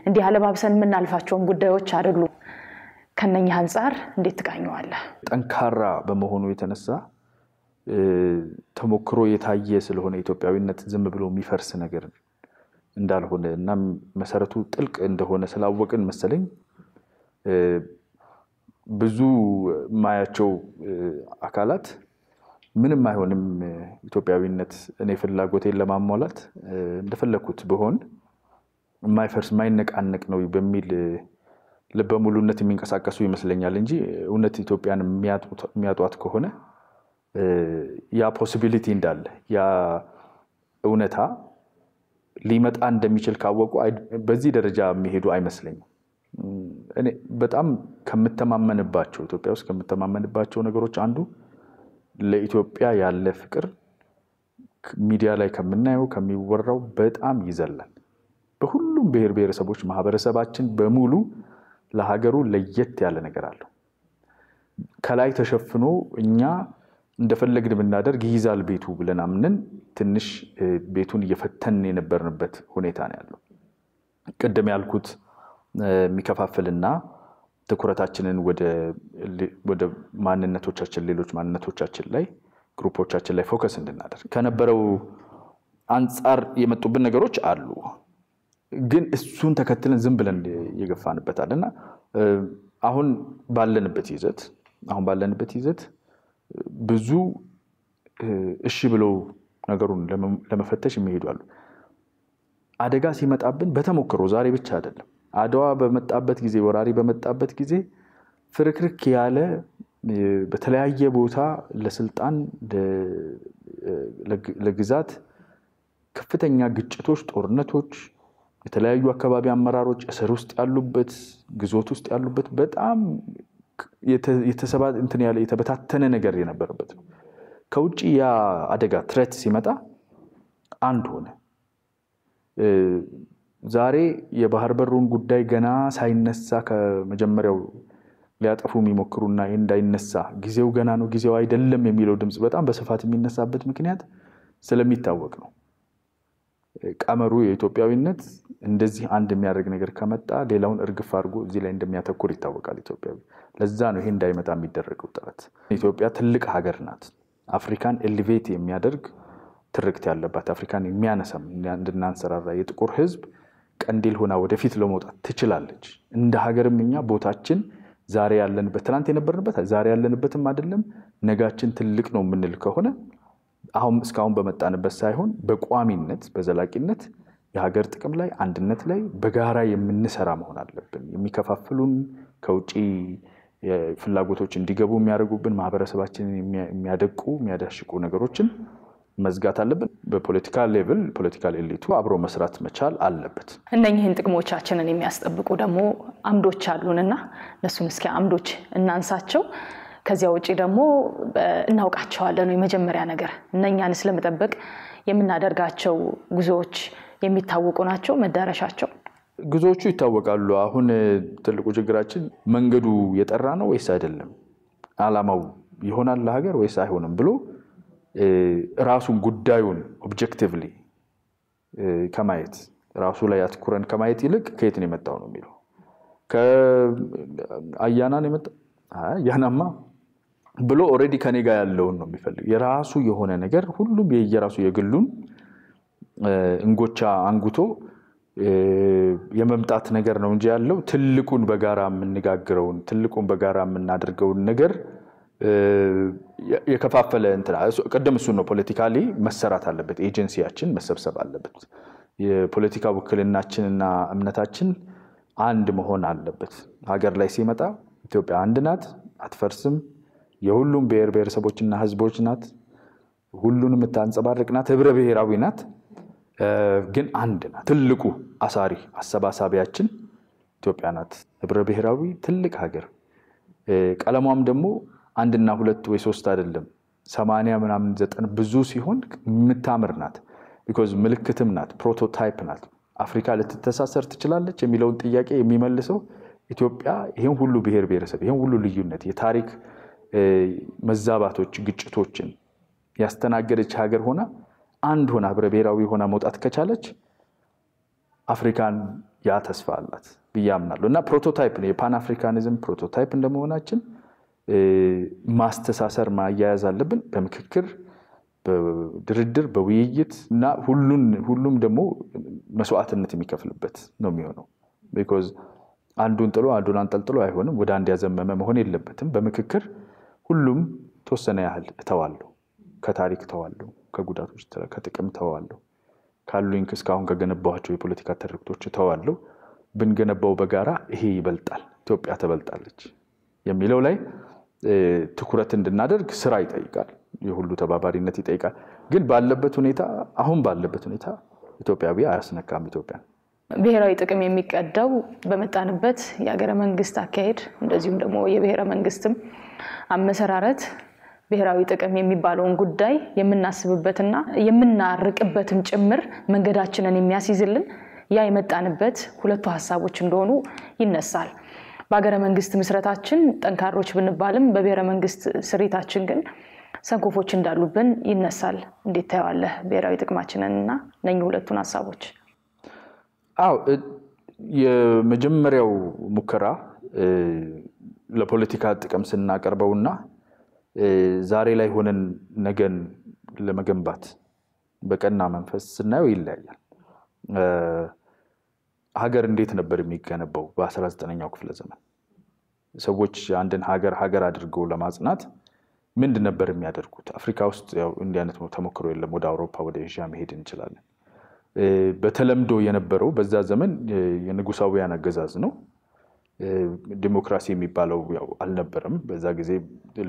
እንዲህ አለባብሰን የምናልፋቸውን ጉዳዮች አይደሉ። ከነኛ አንፃር እንዴት ትቃኘዋለህ? ጠንካራ በመሆኑ የተነሳ ተሞክሮ የታየ ስለሆነ ኢትዮጵያዊነት ዝም ብሎ የሚፈርስ ነገር እንዳልሆነ እና መሰረቱ ጥልቅ እንደሆነ ስላወቅን መሰለኝ ብዙ ማያቸው አካላት ምንም አይሆንም ኢትዮጵያዊነት እኔ ፍላጎቴን ለማሟላት እንደፈለኩት በሆን የማይፈርስ ማይነቃነቅ ነው በሚል ለበሙሉነት የሚንቀሳቀሱ ይመስለኛል እንጂ እውነት ኢትዮጵያን የሚያጧት ከሆነ ያ ፖሲቢሊቲ እንዳለ ያ እውነታ ሊመጣ እንደሚችል ካወቁ በዚህ ደረጃ የሚሄዱ አይመስለኝም። እኔ በጣም ከምተማመንባቸው ኢትዮጵያ ውስጥ ከምተማመንባቸው ነገሮች አንዱ ለኢትዮጵያ ያለ ፍቅር ሚዲያ ላይ ከምናየው ከሚወራው በጣም ይዘላል። በሁሉ ሁሉም ብሔር ብሔረሰቦች ማህበረሰባችን በሙሉ ለሀገሩ ለየት ያለ ነገር አለው። ከላይ ተሸፍኖ እኛ እንደፈለግን ብናደርግ ይይዛል ቤቱ ብለን አምነን ትንሽ ቤቱን እየፈተን የነበርንበት ሁኔታ ነው ያለው። ቀደም ያልኩት የሚከፋፍልና ትኩረታችንን ወደ ማንነቶቻችን ሌሎች ማንነቶቻችን ላይ ግሩፖቻችን ላይ ፎከስ እንድናደርግ ከነበረው አንፃር የመጡብን ነገሮች አሉ። ግን እሱን ተከትለን ዝም ብለን ይገፋንበታልና አሁን ባለንበት ይዘት ብዙ እሺ ብለው ነገሩን ለመፈተሽ የሚሄዱ አሉ። አደጋ ሲመጣብን በተሞክሮ ዛሬ ብቻ አይደለም። አድዋ በመጣበት ጊዜ ወራሪ በመጣበት ጊዜ ፍርክርክ ያለ በተለያየ ቦታ ለስልጣን ለግዛት ከፍተኛ ግጭቶች፣ ጦርነቶች፣ የተለያዩ አካባቢ አመራሮች እስር ውስጥ ያሉበት ግዞት ውስጥ ያሉበት በጣም የተበታተነ ነገር የነበረበት ነው። ከውጪ ያ አደጋ ትሬት ሲመጣ አንድ ሆነ። ዛሬ የባህር በሩን ጉዳይ ገና ሳይነሳ ከመጀመሪያው ሊያጠፉ የሚሞክሩና እንዳይነሳ ጊዜው ገና ነው ጊዜው አይደለም የሚለው ድምጽ በጣም በስፋት የሚነሳበት ምክንያት ስለሚታወቅ ነው። ቀመሩ የኢትዮጵያዊነት እንደዚህ አንድ የሚያደርግ ነገር ከመጣ ሌላውን እርግፍ አድርጎ እዚህ ላይ እንደሚያተኩር ይታወቃል ኢትዮጵያዊ። ለዛ ነው ይሄ እንዳይመጣ የሚደረገው ጥረት። ኢትዮጵያ ትልቅ ሀገር ናት። አፍሪካን ኤሊቬት የሚያደርግ ትርክት ያለባት አፍሪካን የሚያነሳም እንድናንሰራራ የጥቁር ህዝብ ቀንዲል ሆና ወደፊት ለመውጣት ትችላለች። እንደ ሀገርም እኛ ቦታችን ዛሬ ያለንበት ትናንት የነበርንበት ዛሬ ያለንበትም አይደለም ነጋችን ትልቅ ነው የምንል ከሆነ አሁን እስካሁን በመጣንበት ሳይሆን በቋሚነት በዘላቂነት የሀገር ጥቅም ላይ አንድነት ላይ በጋራ የምንሰራ መሆን አለብን። የሚከፋፍሉን ከውጪ ፍላጎቶች እንዲገቡ የሚያደርጉብን ማህበረሰባችንን የሚያዳሽቁ ነገሮችን መዝጋት አለብን። በፖለቲካ ሌቭል ፖለቲካል ኤሊቱ አብሮ መስራት መቻል አለበት። እነኚህን ጥቅሞቻችንን የሚያስጠብቁ ደግሞ አምዶች አሉንና እነሱን እስኪ አምዶች እናንሳቸው። ከዚያ ውጪ ደግሞ እናውቃቸዋለን። የመጀመሪያ ነገር እነኛን ስለመጠበቅ የምናደርጋቸው ጉዞዎች የሚታወቁ ናቸው። መዳረሻቸው ጉዞዎቹ ይታወቃሉ። አሁን ትልቁ ችግራችን መንገዱ የጠራ ነው ወይስ አይደለም፣ አላማው ይሆናል ለሀገር ወይስ አይሆንም ብሎ ራሱን ጉዳዩን ኦብጀክቲቭሊ ከማየት ራሱ ላይ አትኩረን ከማየት ይልቅ ከየት ነው የመጣው ነው የሚለው። ከአያና ነው የመጣው አያናማ ብሎ ኦሬዲ ከኔ ጋር ያለውን ነው የሚፈልግ። የራሱ የሆነ ነገር ሁሉም የየራሱ የግሉን እንጎቻ አንጉቶ የመምጣት ነገር ነው እንጂ ያለው ትልቁን በጋራ የምንጋግረውን ትልቁን በጋራ የምናደርገውን ነገር የከፋፈለ እንትና ቀደም እሱ ነው ፖለቲካሊ መሰራት አለበት። ኤጀንሲያችን መሰብሰብ አለበት። የፖለቲካ ውክልናችንና እምነታችን አንድ መሆን አለበት። ሀገር ላይ ሲመጣ ኢትዮጵያ አንድ ናት፣ አትፈርስም። የሁሉም ብሔር ብሔረሰቦችና ህዝቦች ናት። ሁሉንም የምታንጸባርቅ ናት። ህብረ ብሔራዊ ናት፣ ግን አንድ ናት። ትልቁ አሳሪ አሰባሳቢያችን ኢትዮጵያ ናት። ህብረ ብሔራዊ ትልቅ ሀገር። ቀለሟም ደግሞ አንድና ሁለት ወይ ሶስት አይደለም 80 ምናምን 90 ብዙ ሲሆን የምታምር ናት። ቢኮዝ ምልክትም ናት፣ ፕሮቶታይፕ ናት። አፍሪካ ልትተሳሰር ትችላለች የሚለውን ጥያቄ የሚመልሰው ኢትዮጵያ ይሄን ሁሉ ብሔር ብሔረሰብ ይሄን ሁሉ ልዩነት የታሪክ መዛባቶች ግጭቶችን ያስተናገደች ሀገር ሆና አንድ ሆና ህብረ ብሔራዊ ሆና መውጣት ከቻለች አፍሪካን ያ ተስፋ አላት ብያምናለሁ። እና ፕሮቶታይፕ ነው የፓን አፍሪካኒዝም ፕሮቶታይፕ እንደመሆናችን ማስተሳሰር ማያያዝ አለብን በምክክር በድርድር በውይይት እና ሁሉም ደግሞ መስዋዕትነት የሚከፍልበት ነው የሚሆነው። ቢኮዝ አንዱን ጥሎ አንዱን አንጠልጥሎ አይሆንም። ወደ አንድ ያዘመመ መሆን የለበትም። በምክክር ሁሉም ተወሰነ ያህል ተዋለው፣ ከታሪክ ተዋለው፣ ከጉዳቶች ከጥቅም ተዋለው፣ ካሉኝ እስካሁን ከገነባቸው የፖለቲካ ትርክቶች ተዋለው። ብንገነባው በጋራ ይሄ ይበልጣል፣ ኢትዮጵያ ተበልጣለች የሚለው ላይ ትኩረት እንድናደርግ ስራ ይጠይቃል። የሁሉ ተባባሪነት ይጠይቃል። ግን ባለበት ሁኔታ አሁን ባለበት ሁኔታ ኢትዮጵያዊ አያስነካም። ኢትዮጵያ ብሔራዊ ጥቅም የሚቀዳው በመጣንበት የሀገረ መንግስት አካሄድ እንደዚሁም ደግሞ የብሔረ መንግስትም አመሰራረት ብሔራዊ ጥቅም የሚባለውን ጉዳይ የምናስብበትና የምናርቅበትም ጭምር መንገዳችንን የሚያስይዝልን ያ የመጣንበት ሁለቱ ሐሳቦች እንደሆኑ ይነሳል። በአገረ መንግስት ምስረታችን ጠንካሮች ብንባልም በብሔረ መንግስት ስሪታችን ግን ሰንኮፎች እንዳሉብን ይነሳል። እንዴት ታያለህ ብሔራዊ ጥቅማችንንና እነኚህ ሁለቱን ሐሳቦች? የመጀመሪያው ሙከራ ለፖለቲካ ጥቅም ስናቀርበውና ዛሬ ላይ ሆነን ነገን ለመገንባት በቀና መንፈስ ስናየው ይለያያል። ሀገር እንዴት ነበር የሚገነባው? በ19ኛው ክፍለ ዘመን ሰዎች አንድን ሀገር አድርገው ለማጽናት ምንድን ነበር የሚያደርጉት? አፍሪካ ውስጥ ያው እንዲህ አይነት ተሞክሮ የለም። ወደ አውሮፓ ወደ ኤዥያ መሄድ እንችላለን። በተለምዶ የነበረው በዛ ዘመን የንጉሳውያን አገዛዝ ነው። ዲሞክራሲ የሚባለው ያው አልነበረም። በዛ ጊዜ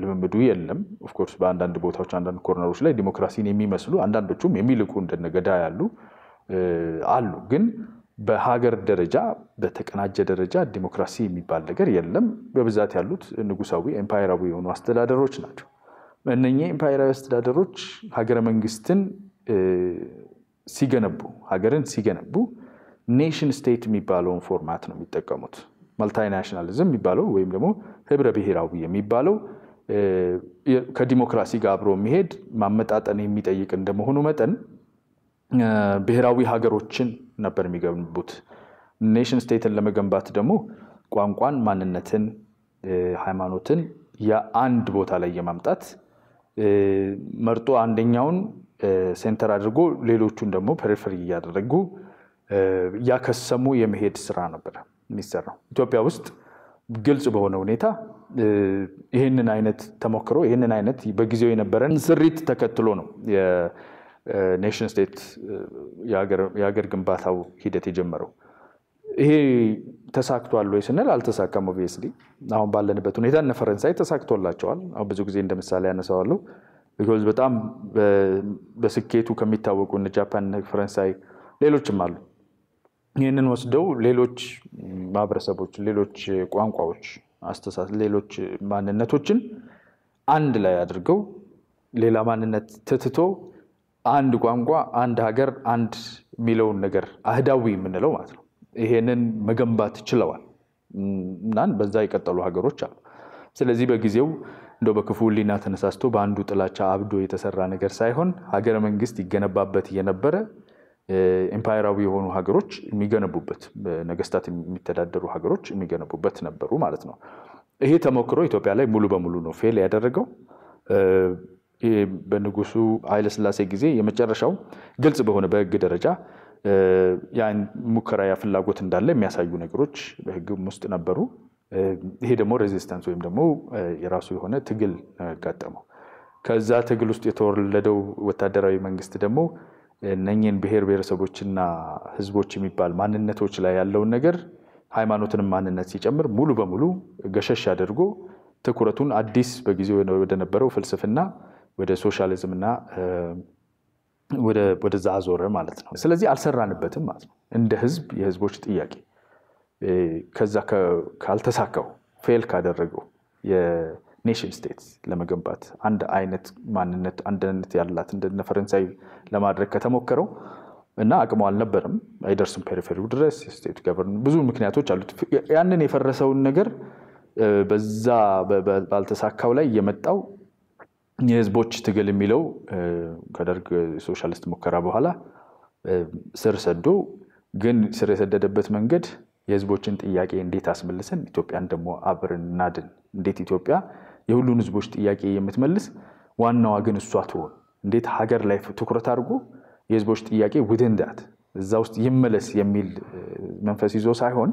ልምምዱ የለም። ኦፍ ኮርስ በአንዳንድ ቦታዎች አንዳንድ ኮርነሮች ላይ ዲሞክራሲን የሚመስሉ አንዳንዶቹም የሚልቁ እንደነገዳ ያሉ አሉ። ግን በሀገር ደረጃ በተቀናጀ ደረጃ ዲሞክራሲ የሚባል ነገር የለም። በብዛት ያሉት ንጉሳዊ ኤምፓየራዊ የሆኑ አስተዳደሮች ናቸው። እነኚህ ኤምፓየራዊ አስተዳደሮች ሀገረ መንግስትን ሀገርን ሲገነቡ ኔሽን ስቴት የሚባለውን ፎርማት ነው የሚጠቀሙት። ማልቲናሽናሊዝም የሚባለው ወይም ደግሞ ህብረ ብሔራዊ የሚባለው ከዲሞክራሲ ጋር አብሮ የሚሄድ ማመጣጠን የሚጠይቅ እንደመሆኑ መጠን ብሔራዊ ሀገሮችን ነበር የሚገነቡት። ኔሽን ስቴትን ለመገንባት ደግሞ ቋንቋን፣ ማንነትን፣ ሃይማኖትን የአንድ ቦታ ላይ የማምጣት መርጦ አንደኛውን ሴንተር አድርጎ ሌሎቹን ደግሞ ፐሪፈሪ እያደረጉ ያከሰሙ የመሄድ ስራ ነበር የሚሰራው። ኢትዮጵያ ውስጥ ግልጽ በሆነ ሁኔታ ይህንን አይነት ተሞክሮ ይህንን አይነት በጊዜው የነበረን ስሪት ተከትሎ ነው የኔሽን ስቴት የሀገር ግንባታው ሂደት የጀመረው። ይሄ ተሳክቷል ወይ ስንል አልተሳካም። ኦብቪየስሊ አሁን ባለንበት ሁኔታ እነ ፈረንሳይ ተሳክቶላቸዋል። አሁን ብዙ ጊዜ እንደምሳሌ ያነሳዋለሁ። ቢኮዝ በጣም በስኬቱ ከሚታወቁ እነ ጃፓን፣ ፈረንሳይ፣ ሌሎችም አሉ። ይህንን ወስደው ሌሎች ማህበረሰቦች፣ ሌሎች ቋንቋዎች፣ ሌሎች ማንነቶችን አንድ ላይ አድርገው ሌላ ማንነት ትትቶ አንድ ቋንቋ፣ አንድ ሀገር፣ አንድ የሚለውን ነገር አህዳዊ የምንለው ማለት ነው። ይሄንን መገንባት ችለዋል እና በዛ የቀጠሉ ሀገሮች አሉ። ስለዚህ በጊዜው እንደው በክፉ ሕሊና ተነሳስቶ በአንዱ ጥላቻ አብዶ የተሰራ ነገር ሳይሆን ሀገረ መንግስት ይገነባበት የነበረ ኤምፓየራዊ የሆኑ ሀገሮች የሚገነቡበት፣ ነገስታት የሚተዳደሩ ሀገሮች የሚገነቡበት ነበሩ ማለት ነው። ይሄ ተሞክሮ ኢትዮጵያ ላይ ሙሉ በሙሉ ነው ፌል ያደረገው። በንጉሱ ኃይለ ሥላሴ ጊዜ የመጨረሻው ግልጽ በሆነ በህግ ደረጃ ያን ሙከራ ፍላጎት እንዳለ የሚያሳዩ ነገሮች በህግም ውስጥ ነበሩ። ይሄ ደግሞ ሬዚስታንስ ወይም ደግሞ የራሱ የሆነ ትግል ያጋጠመው። ከዛ ትግል ውስጥ የተወለደው ወታደራዊ መንግስት ደግሞ እነኚህን ብሔር ብሔረሰቦችና ህዝቦች የሚባል ማንነቶች ላይ ያለውን ነገር ሃይማኖትንም ማንነት ሲጨምር ሙሉ በሙሉ ገሸሽ አድርጎ ትኩረቱን አዲስ በጊዜው ወደ ነበረው ፍልስፍና ወደ ሶሻሊዝምና ወደዛ አዞረ ማለት ነው። ስለዚህ አልሰራንበትም ማለት ነው እንደ ህዝብ የህዝቦች ጥያቄ። ከዛ ካልተሳካው ፌል ካደረገው የኔሽን ስቴትስ ለመገንባት አንድ አይነት ማንነት አንድነት ያላት እንደነ ፈረንሳይ ለማድረግ ከተሞከረው እና አቅሙ አልነበረም፣ አይደርስም ፔሪፌሪው ድረስ ስቴት ገቨርን ብዙ ምክንያቶች አሉት። ያንን የፈረሰውን ነገር በዛ ባልተሳካው ላይ የመጣው የህዝቦች ትግል የሚለው ከደርግ ሶሻሊስት ሙከራ በኋላ ስር ሰዶ ግን ስር የሰደደበት መንገድ የህዝቦችን ጥያቄ እንዴት አስመልሰን ኢትዮጵያን ደግሞ አብረን እናድን፣ እንዴት ኢትዮጵያ የሁሉን ህዝቦች ጥያቄ የምትመልስ ዋናዋ ግን እሷ ትሆን፣ እንዴት ሀገር ላይ ትኩረት አድርጎ የህዝቦች ጥያቄ ውድንዳት እዛ ውስጥ ይመለስ የሚል መንፈስ ይዞ ሳይሆን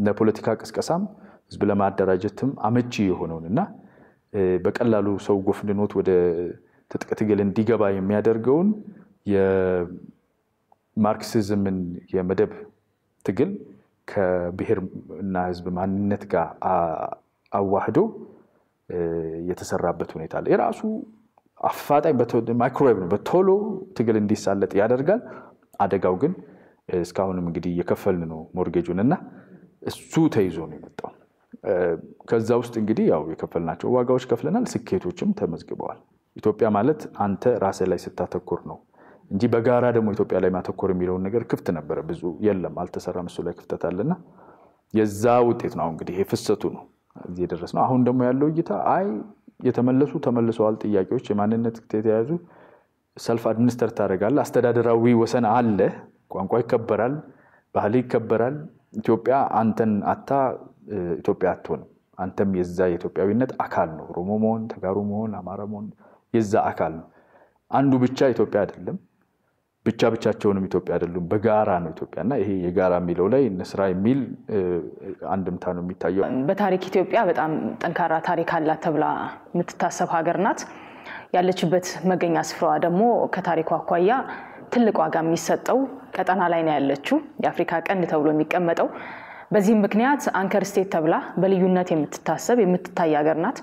ለፖለቲካ ቅስቀሳም ህዝብ ለማደራጀትም አመቺ የሆነውንና በቀላሉ ሰው ጎፍንኖት ወደ ትጥቅ ትግል እንዲገባ የሚያደርገውን የማርክሲዝምን የመደብ ትግል ከብሔር እና ህዝብ ማንነት ጋር አዋህዶ የተሰራበት ሁኔታ አለ። የራሱ አፋጣኝ ማይክሮዌቭ ነው፣ በቶሎ ትግል እንዲሳለጥ ያደርጋል። አደጋው ግን እስካሁንም እንግዲህ እየከፈልን ነው ሞርጌጁን እና እሱ ተይዞ ነው የመጣው። ከዛ ውስጥ እንግዲህ ያው የከፈልናቸው ዋጋዎች ከፍለናል፣ ስኬቶችም ተመዝግበዋል። ኢትዮጵያ ማለት አንተ ራስህ ላይ ስታተኩር ነው እንጂ በጋራ ደግሞ ኢትዮጵያ ላይ ማተኮር የሚለው ነገር ክፍት ነበር ብዙ የለም አልተሰራም እሱ ላይ ክፍተት አለና የዛ ውጤት ነው እንግዲህ ይሄ ፍሰቱ ነው እዚህ ደረስነው አሁን ደግሞ ያለው እይታ አይ ተመልሰዋል ጥያቄዎች የማንነት ተያያዙ ሰልፍ አድሚኒስትሬት ታደርጋለ አስተዳደራዊ ወሰን አለ ቋንቋ ይከበራል ባህል ይከበራል ኢትዮጵያ አንተን አታ ኢትዮጵያ አትሆንም አንተም የዛ የኢትዮጵያዊነት አካል ነው ኦሮሞ መሆን ተጋሩ መሆን አማራ መሆን የዛ አካል ነው አንዱ ብቻ ኢትዮጵያ አይደለም ብቻቸውንም ኢትዮጵያ አይደሉም በጋራ ነው ኢትዮጵያና ይሄ የጋራ የሚለው ላይ እንስራ የሚል አንድምታ ነው የሚታየው በታሪክ ኢትዮጵያ በጣም ጠንካራ ታሪክ አላት ተብላ የምትታሰብ ሀገር ናት ያለችበት መገኛ ስፍራዋ ደግሞ ከታሪኳ አኳያ ትልቅ ዋጋ የሚሰጠው ቀጠና ላይ ነው ያለችው የአፍሪካ ቀንድ ተብሎ የሚቀመጠው በዚህ ምክንያት አንከር ስቴት ተብላ በልዩነት የምትታሰብ የምትታይ ሀገር ናት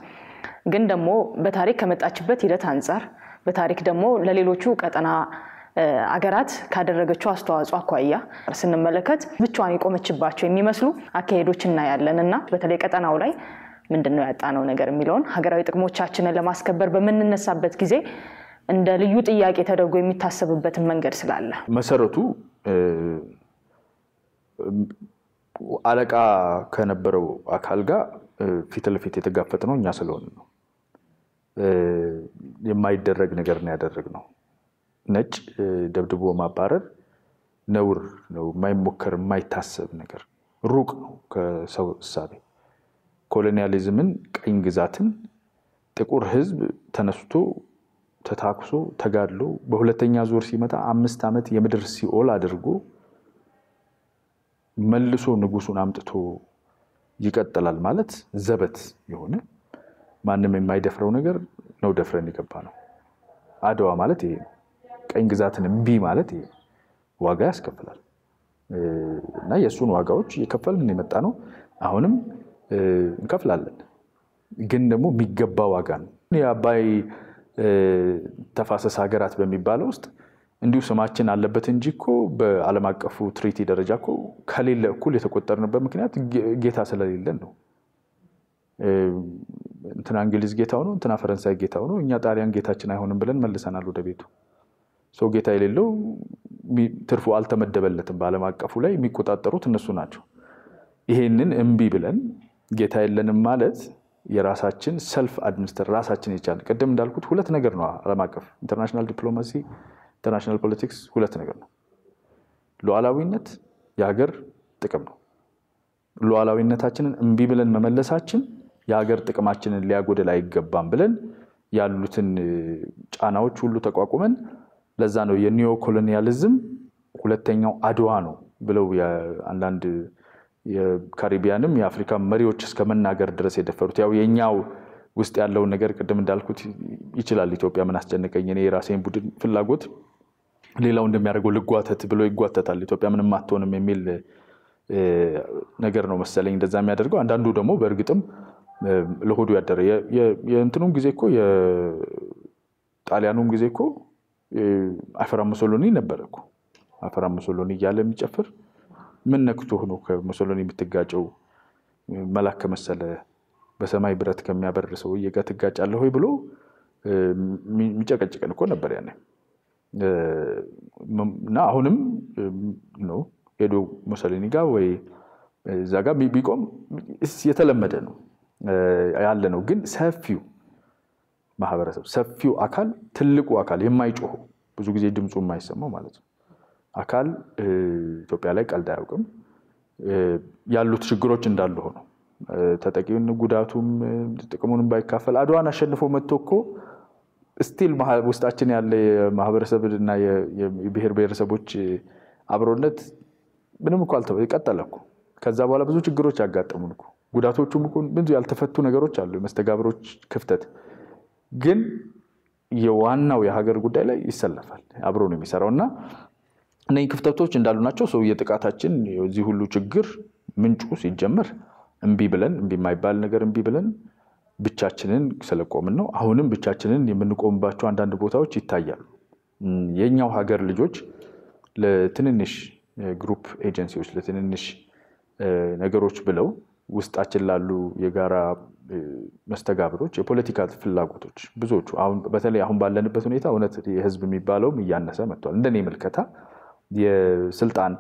ግን ደግሞ በታሪክ ከመጣችበት ሂደት አንፃር በታሪክ ደግሞ ለሌሎቹ ቀጠና አገራት ካደረገችው አስተዋጽኦ አኳያ ስንመለከት ብቻዋን የቆመችባቸው የሚመስሉ አካሄዶችና ያለንና በተለይ ቀጠናው ላይ ምንድነው ያጣነው ነገር የሚለውን ሀገራዊ ጥቅሞቻችንን ለማስከበር በመንነሳበት ጊዜ እንደ ልዩ ጥያቄ ተደርጎ የሚታሰብበት መንገድ ስላለ መሰረቱ አለቃ ከነበረው አካል ጋር ፊት ለፊት የተጋፈጥነው እኛ ስለሆነ ነው የማይደረግ ነገር ነው ያደረግነው ነጭ ደብድቦ ማባረር ነውር ነው የማይሞከር የማይታሰብ ነገር ሩቅ ነው ከሰው እሳቤ ኮሎኒያሊዝምን ቀኝ ግዛትን ጥቁር ህዝብ ተነስቶ ተታክሶ ተጋድሎ በሁለተኛ ዙር ሲመጣ 5 አመት የምድር ሲኦል አድርጎ መልሶ ንጉሱን አምጥቶ ይቀጥላል ማለት ዘበት የሆነ ማንንም የማይደፍረው ነገር ነው ደፍረን ይገባ ነው አድዋ ማለት ይሄ ቀኝ ግዛትን እምቢ ማለት ይሄ ዋጋ ያስከፍላል እና የሱን ዋጋዎች እየከፈልን የመጣ ነው አሁንም እንከፍላለን ግን ደግሞ የሚገባ ዋጋ ነው የአባይ ተፋሰስ ሀገራት በሚባለው ውስጥ እንዲሁ ስማችን አለበት እንጂኮ በዓለም አቀፉ ትሪቲ ደረጃኮ ከሌለ እኩል የተቆጠርንበት ምክንያት ጌታ ስለሌለን ነው እንትና እንግሊዝ ጌታው ነው እንትና ፈረንሳይ ጌታው ነው እኛ ጣሊያን ጌታችን አይሆንም ብለን መልሰናል ወደ ቤቱ ሰው ጌታ የሌለው ትርፉ አልተመደበለትም በዓለም አቀፉ ላይ የሚቆጣጠሩት እነሱ ናቸው ይሄንን እምቢ ብለን ጌታ የለንም ማለት የራሳችን ሰልፍ አድሚኒስትሬት ራሳችን ይቻላል ቀደም እንዳልኩት ሁለት ነገር ነው ዓለም አቀፍ ኢንተርናሽናል ዲፕሎማሲ ኢንተርናሽናል ፖለቲክስ ሁለት ነገር ነው ሉዓላዊነት የሀገር ጥቅም ነው ሉዓላዊነታችንን እምቢ ብለን መመለሳችን የሀገር ጥቅማችንን ሊያጎደል አይገባም ብለን ያሉትን ጫናዎች ሁሉ ተቋቁመን ለዛ ነው የኒዮ ኮሎኒያሊዝም ሁለተኛው አድዋ ነው ብለው አንዳንድ የካሪቢያንም የአፍሪካ መሪዎች እስከመናገር ድረስ የደፈሩት ያው የኛው ውስጥ ያለው ነገር ቀደም እንዳልኩት ይችላል ኢትዮጵያ ምን አስጨነቀኝ እኔ የራሴን ቡድን ፍላጎት ሌላው እንደሚያደርገው ልጓተት ብሎ ይጓተታል ኢትዮጵያ ምንም አትሆንም የሚል ነገር ነው መሰለኝ እንደዛ የሚያደርገው አንዳንዱ ደግሞ በእርግጥም ለሆዱ ያደረ የእንትኑም ጊዜ እኮ የጣሊያኑም ጊዜ እኮ አፈራ ሙሶሎኒ ነበርኩ አፈራ ሙሶሎኒ ያለ የሚጨፍር ምን ነክቶ ሆኖ ከሙሶሎኒ የምትጋጨው መላክ መሰለ በሰማይ ብረት ከሚያበር ሰው ይጋ ትጋጫለህ ሆይ ብሎ የሚጨቀጭቀን እኮ ነበር ያኔ እና አሁንም ነው ሄዶ ሙሶሎኒ ጋር ወይ ዛጋ ቢቆም የተለመደ ነው ያለ ነው ግን ሰፊው ማህበረሰብ ሰፊው አካል ትልቁ አካል የማይጮህ ብዙ ጊዜ ድምጹ የማይሰማው ማለት ነው አካል ኢትዮጵያ ላይ ቀልድ አያውቅም ያሉት ችግሮች እንዳሉ ሆኖ ተጠቂውን ጉዳቱም ጥቅሙንም ባይካፈል አድዋን አሸንፎ መጥቶኮ ስቲል ውስጣችን ያለ ማህበረሰብና የብሔር ብሔረሰቦች አብሮነት ምንም እኮ አልተበ ይቀጥላልኩ ከዛ በኋላ ብዙ ችግሮች ያጋጠሙንኩ ጉዳቶቹም እኮ ብዙ ያልተፈቱ ነገሮች አሉ መስተጋብሮች ክፍተት ግን የዋናው የሀገር ጉዳይ ላይ ይሰለፋል አብሮ ነው የሚሰራውና እነዚህ ክፍተቶች እንዳሉ ናቸው ሰው የጥቃታችን የዚህ ሁሉ ችግር ምንጩ ሲጀመር እምቢ የማይባል ነገር እምቢ ብለን ብቻችንን ስለቆምን ነው አሁንም ብቻችንን የምንቆምባቸው አንዳንድ ቦታዎች ይታያሉ የኛው ሀገር ልጆች ለትንንሽ ግሩፕ ኤጀንሲዎች ለትንንሽ ነገሮች ብለው ውስጣችን ላሉ የጋራ መስተጋብሮች የፖለቲካ ፍላጎቶች ብዙዎቹ አሁን በተለይ አሁን ባለንበት ሁኔታ እውነት የህዝብ የሚባለው እያነሰ መጥቷል እንደኔ መልከታ የስልጣን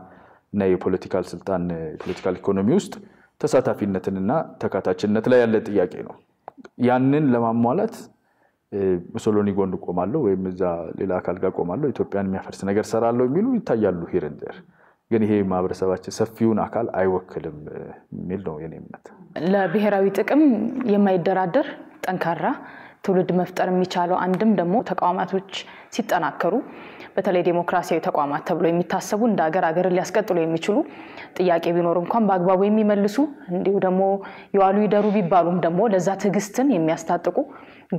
እና የፖለቲካል ስልጣን ፖለቲካል ኢኮኖሚ ውስጥ ተሳታፊነትንና ተካታችነት ላይ ያለ ጥያቄ ነው ያንን ለማሟላት ሙሶሎኒ ጎን ቆማለሁ ወይም እዛ ሌላ አካል ጋር ቆማለሁ ኢትዮጵያን የሚያፈርስ ነገር ሰራለሁ የሚሉ ይታያሉ ሂርንደር ግን ይሄ ማህበረሰባችን ሰፊውን አካል አይወክልም የሚል ነው የኔ እምነት ለብሔራዊ ጥቅም የማይደራደር ጠንካራ ትውልድ መፍጠር የሚቻለው አንድም ደግሞ ተቋማቶች ሲጠናከሩ በተለይ ዲሞክራሲያዊ ተቋማት ተብሎ የሚታሰቡ እንደ ሀገር ሊያስቀጥሉ የሚችሉ ጥያቄ ቢኖር እንኳን በአግባቡ የሚመልሱ እንዲሁ ደግሞ ይዋሉ ይደሩ ቢባሉም ደግሞ ለዛ ትግስትን የሚያስታጥቁ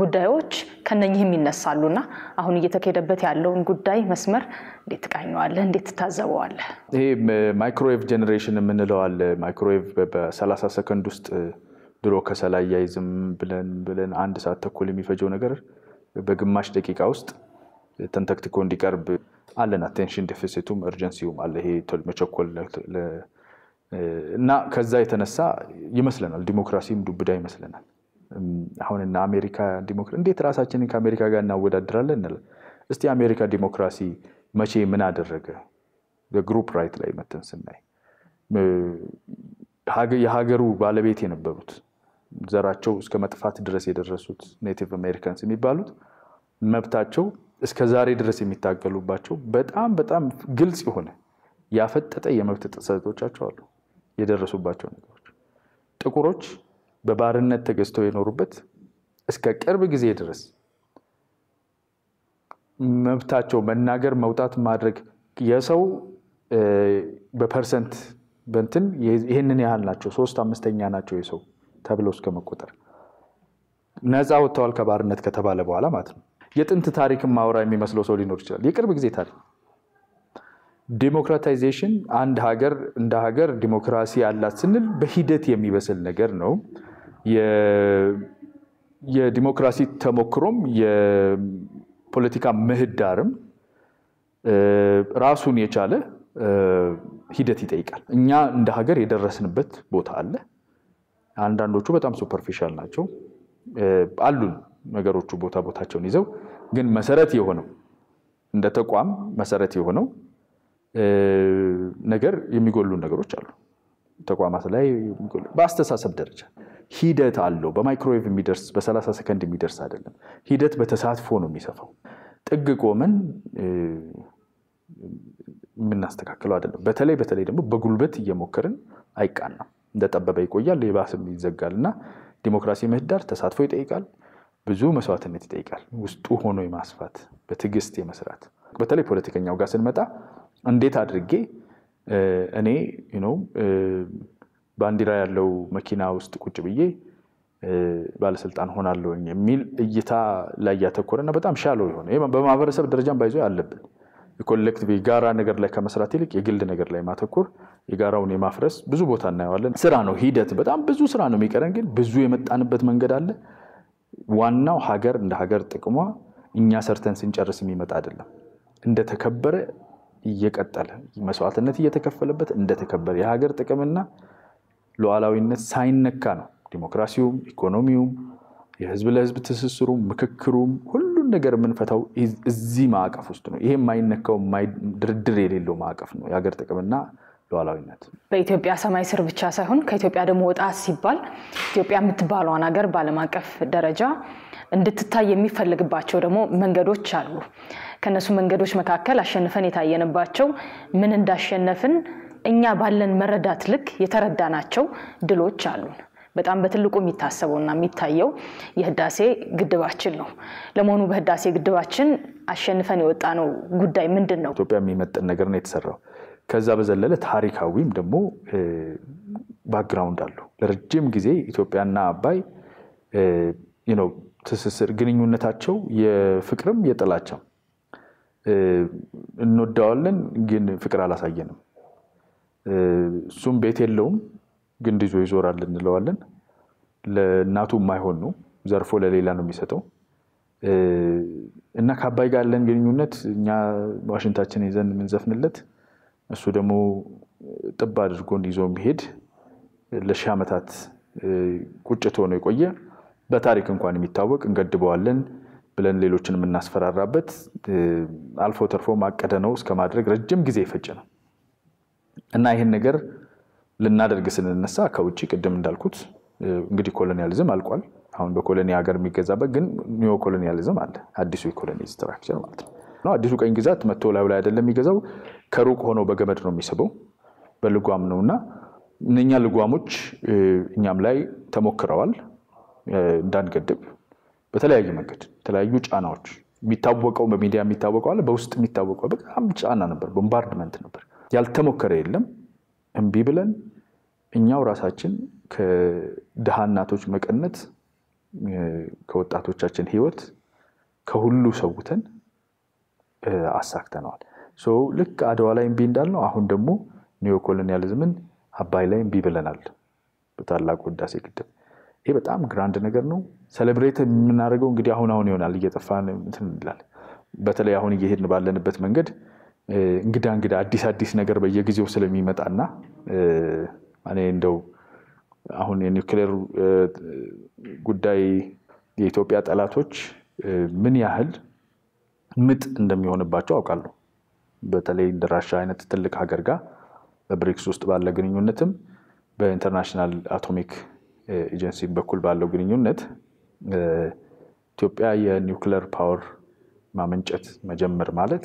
ጉዳዮች ከነኚህም ይነሳሉና አሁን እየተከደበት ያለውን ጉዳይ መስመር እንዴት ተቃኘዋለህ እንዴት ተታዘበዋለህ ይሄ ማይክሮዌቭ ጄነሬሽን የምንለው አለ ማይክሮዌቭ በ30 ሰከንድ ውስጥ ድሮ ከሰላይ ያይዝም ብለን አንድ ሰዓት ተኩል የሚፈጀው ነገር በግማሽ ደቂቃ ውስጥ ተንተክትኮ እንዲቀርብ አለና አቴንሽን ዴፊሲቱም urgencyውም አለ ይሄ መቸኮል እና ከዛ የተነሳ ይመስለናል ዲሞክራሲም ዱብዳ ይመስለናል አሁን እና አሜሪካ ዲሞክራሲ እንዴት ራሳችንን ከአሜሪካ ጋር እናወዳድራለን እስቲ አሜሪካ ዲሞክራሲ መቼ ምን አደረገ በግሩፕ ራይት ላይ መተን ስናይ የሀገሩ ባለቤት የነበሩት ዘራቸው እስከ መጥፋት ድረስ የደረሱት ኔቲቭ አሜሪካንስ የሚባሉት መብታቸው እስከ ዛሬ ድረስ የሚታገሉባቸው በጣም ግልጽ የሆነ ያፈጠጠ የመብት ጥሰቶቻቸው አሉ የደረሱባቸው ነገሮች ጥቁሮች በባርነት ተገዝተው የኖሩበት እስከ ቅርብ ጊዜ ድረስ መብታቸው መናገር መውጣት ማድረግ የሰው በፐርሰንት በእንትን ይሄንን ያህል ናቸው 3/5ኛ ናቸው የሰው ተብለው እስከ መቆጠር ነፃ ወጥተዋል ከባርነት ከተባለ በኋላ ማለት ነው የጥንት ታሪክም ማውራ የሚመስለው ሰው ሊኖር ይችላል የቅርብ ጊዜ ታሪክ ዲሞክራታይዜሽን አንድ ሀገር እንደ ሀገር ዲሞክራሲ ያላት ስንል በሂደት የሚበስል ነገር ነው የዲሞክራሲ ተሞክሮም የፖለቲካ ምህዳርም ራሱን የቻለ ሂደት ይጠይቃል እኛ እንደ ሀገር የደረስንበት ቦታ አለ አንዳንዶቹ በጣም ሱፐርፊሻል ናቸው አሉን ነገሮቹ ቦታቸውን ይዘው ግን መሰረት የሆነው እንደ ተቋም መሰረት የሆነው ነገር የሚጎሉ ነገሮች አሉ ተቋማት ላይ የሚጎሉ በአስተሳሰብ ደረጃ ሂደት አለው በማይክሮዌቭ የሚደርስ በ30 ሰከንድ የሚደርስ አይደለም ሂደት በተሳትፎ ነው የሚሰፋው ጥግ ቆመን ምናስተካክለው አይደለም በተለይ ደግሞ በጉልበት እየሞከርን አይቃናም እንደተጠበበ ይቆያል የባስም ይዘጋልና ዲሞክራሲ ምህዳር ተሳትፎ ይጠይቃል ብዙ መስዋዕትነት ይጠይቃል ውስጡ ሆኖ የማስፋት በትግስት የመስራት በተለይ ፖለቲከኛው ጋር ስንመጣ እንዴት አድርጌ እኔ ባንዲራ ያለው መኪና ውስጥ ቁጭ ብዬ ባለስልጣን ሆናለሁ የሚል እይታ ላይ ያተኮረና በጣም ሻሎ ይሆነ በማህበረሰብ ደረጃም ባይዞ ያለብን ኮሌክቲቭ ጋራ ነገር ላይ ከመስራት ይልቅ የግል ነገር ላይ ማተኮር የጋራውን የማፍረስ ብዙ ቦታ እናያለን ስራ ነው ሂደት በጣም ብዙ ስራ ነው የሚቀረን ግን ብዙ የመጣንበት መንገድ አለ ዋናው ሀገር እንደ ሀገር ጥቅሟ እኛ ሰርተን ስንጨርስ የሚመጣ አይደለም እንደ ተከበረ እየቀጠለ መስዋዕትነት እየተከፈለበት እንደ ተከበረ የሀገር ጥቅምና ሉዓላዊነት ሳይነካ ነው ዲሞክራሲውም ኢኮኖሚውም የህዝብ ለህዝብ ትስስሩም ምክክሩም ሁሉን ነገር የምንፈታው እዚህ ማዕቀፍ ውስጥ ነው ይሄ የማይነካው ድርድር የሌለው ማዕቀፍ ነው የሀገር ጥቅምና ሉዓላዊነት በኢትዮጵያ ሰማይ ስር ብቻ ሳይሆን ከኢትዮጵያ ደግሞ ወጣ ሲባል ኢትዮጵያ የምትባለውን ሀገር በዓለም አቀፍ ደረጃ እንድትታይ የሚፈልግባቸው ደግሞ መንገዶች አሉ ከነሱ መንገዶች መካከል አሸንፈን የታየንባቸው ምን እንዳሸነፍን እኛ ባለን መረዳት ልክ የተረዳናቸው ድሎች አሉ በጣም በትልቁ የሚታሰበውና የሚታየው የህዳሴ ግድባችን ነው ለመሆኑ በህዳሴ ግድባችን አሸንፈን የወጣነው ጉዳይ ምንድነው ኢትዮጵያ የሚመጥን ነገር ነው የተሰራው ከዛ በዘለለ ታሪካዊም ደግሞ ባክግራውንድ አለው ለረጅም ጊዜ ኢትዮጵያና አባይ ትስስር ግንኙነታቸው የፍቅርም የጥላቻም እንወዳዋለን ግን ፍቅር አላሳየንም እሱም ቤት የለውም ግን ይዞ ይዞራል እንለዋለን ለናቱ የማይሆን ነው ዘርፎ ለሌላ ነው የሚሰጠው እና ከአባይ ጋር ያለን ግንኙነት እኛ ዋሽንታችን ይዘን ምንዘፍንለት እሱ ደግሞ ጥብ አድርጎ እንዲዞ የሚሄድ ለሺህ ዓመታት ቁጭት ሆኖ የቆየ በታሪክ እንኳን የሚታወቅ እንገድበዋለን ብለን ሌሎችን የምናስፈራራበት አልፎ ተርፎ ማቀደ ነው እስከማድረግ ረጅም ጊዜ ይፈጅ ነው እና ይሄን ነገር ልናደርግ ስንነሳ ከውጪ ቅድም እንዳልኩት እንግዲህ ኮሎኒያሊዝም አልቋል አሁን በኮሎኒ ሀገር የሚገዛበት ግን ኒዮ ኮሎኒያሊዝም አለ አዲሱ ኢኮኖሚ ስትራክቸር ማለት ነው አዲሱ ቀኝ ግዛት መጥቶ ላይ አይደለም የሚገዛው ከሩቅ ሆኖ በገመድ ነው የሚስበው በልጓም ነውና እነኛ ልጓሞች እኛም ላይ ተሞክረዋል እንዳንገድብ በተለያየ መንገድ ተለያዩ ጫናዎች የሚታወቀው በሚዲያ የሚታወቀው አለ በውስጥ የሚታወቀው በጣም ጫና ነበር ቦምባርድመንት ነበር ያልተሞከረ የለም እንቢ ብለን እኛው ራሳችን ከደሃናቶች መቀነት ከወጣቶቻችን ህይወት ከሁሉ ሰውተን አሳክተናል ሶ ልክ አድዋ ላይ እንቢ እንዳልነው አሁን ደግሞ ኒዮ ኮሎኒያሊዝምን አባይ ላይ እንቢ ብለናል በታላቁ ህዳሴ ግድብ ይሄ በጣም ግራንድ ነገር ነው ሴሌብሬት የምናደርገው እንግዲህ አሁን ይሆናል እየጠፋን እንትን ይላል በተለይ አሁን እየሄድን ባለንበት መንገድ እንግዳ አዲስ ነገር በየጊዜው ስለሚመጣና እኔ እንደው አሁን የኒውክሌር ጉዳይ የኢትዮጵያ ጠላቶች ምን ያህል ምጥ እንደሚሆንባቸው አውቃለሁ በተለይ እንደ ራሻ አይነት ትልቅ ሀገር ጋር በብሪክስ ውስጥ ባለ ግንኙነትም በኢንተርናሽናል አቶሚክ ኤጀንሲ በኩል ባለው ግንኙነት ኢትዮጵያ የኒውክሌር ፓወር ማመንጨት መጀመር ማለት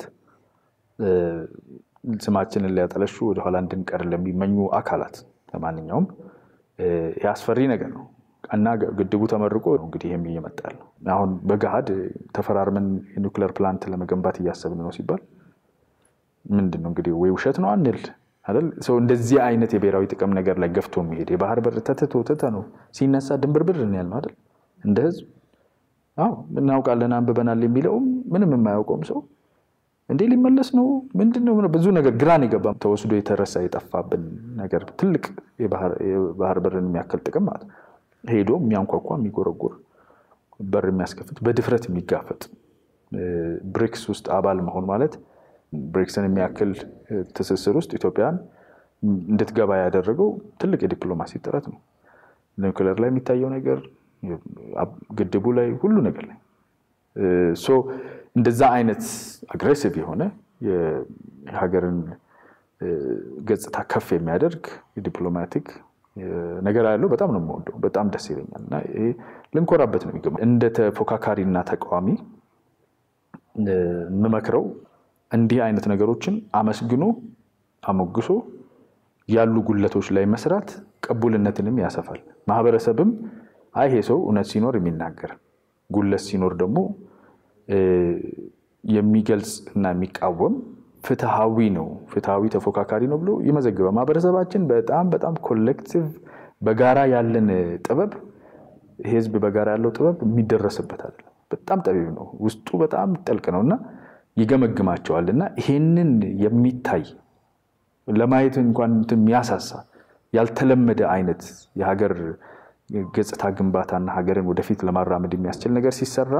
ስማችንን ሊያጠለሹ ወደ ኋላ እንድንቀር ለሚመኙ አካላት ለማንኛውም ያስፈሪ ነገር ነው እና ግድቡ ተመርቆ እንግዲህ የሚመጣል አሁን በጋድ ተፈራርመን የኒውክሌር ፕላንት ለመገንባት እያሰብን ነው ሲባል ምንድነው እንግዲህ ወይ ውሸት ነው አንል አይደል ሰው እንደዚህ አይነት የብሔራዊ ጥቅም ነገር ላይ ገፍቶ የሚሄድ የባህር በር ተተተ ነው ሲነሳ ድንብርብር ነው ያለው አይደል እንደ ህዝብ እናውቃለን አንበበናል የሚለው ምንም የማያውቀው ሰው እንዴ ሊመለስ ነው ምንድነው ብዙ ነገር ግራን ይገባም ተወስዶ የተረሳ የጠፋብን ነገር ትልቅ የባህር በርን የሚያክል ጥቅም ማለት ሄዶ የሚያንኳኳ የሚጎረጎር በር የሚያስከፍት በድፍረት የሚጋፈጥ ብሪክስ ውስጥ አባል መሆን ማለት ብሪክስን የሚያክል ትስስር ውስጥ ኢትዮጵያን እንድትገባ ያደረገው ትልቅ የዲፕሎማሲ ጥረት ነው ኒውክሌር ላይ የሚታየው ነገር ግድቡ ላይ ሁሉ ነገር ላይ ሶ እንደዛ አይነት አግሬሲቭ የሆነ የሀገርን ገጽታ ከፍ የሚያደርግ የዲፕሎማቲክ ነገር ያለው በጣም ነው የምወደው በጣም ደስ ይለኛልና ይሄ ልንኮራበት ነው የሚገባው እንደ ተፎካካሪና ተቃዋሚ መመክረው እንዲህ አይነት ነገሮችን አመስግኖ አሞግሶ ያሉ ጉለቶች ላይ መስራት ቀቡልነትንም ያሰፋል ማህበረሰብም ይሄ ሰው እውነት ሲኖር የሚናገር ጉለት ሲኖር ደግሞ የሚገልጽ እና የሚቃወም ፍትሃዊ ነው ፍትሃዊ ተፎካካሪ ነው ብሎ ይመዘግባል ማህበረሰባችን በጣም ኮሌክቲቭ በጋራ ያለን ጥበብ ህዝብ በጋራ ያለው ጥበብ የሚደረስበት አይደለም በጣም ጠቢብ ነው ውስጡ በጣም ጥልቅ ነውና ይገመግማቸዋልና ይሄንን የሚታይ ለማየት እንኳን የሚያሳሳ ያልተለመደ አይነት የሀገር ገጽታ ግንባታና ሀገርን ወደፊት ለማራመድ የሚያስችል ነገር ሲሰራ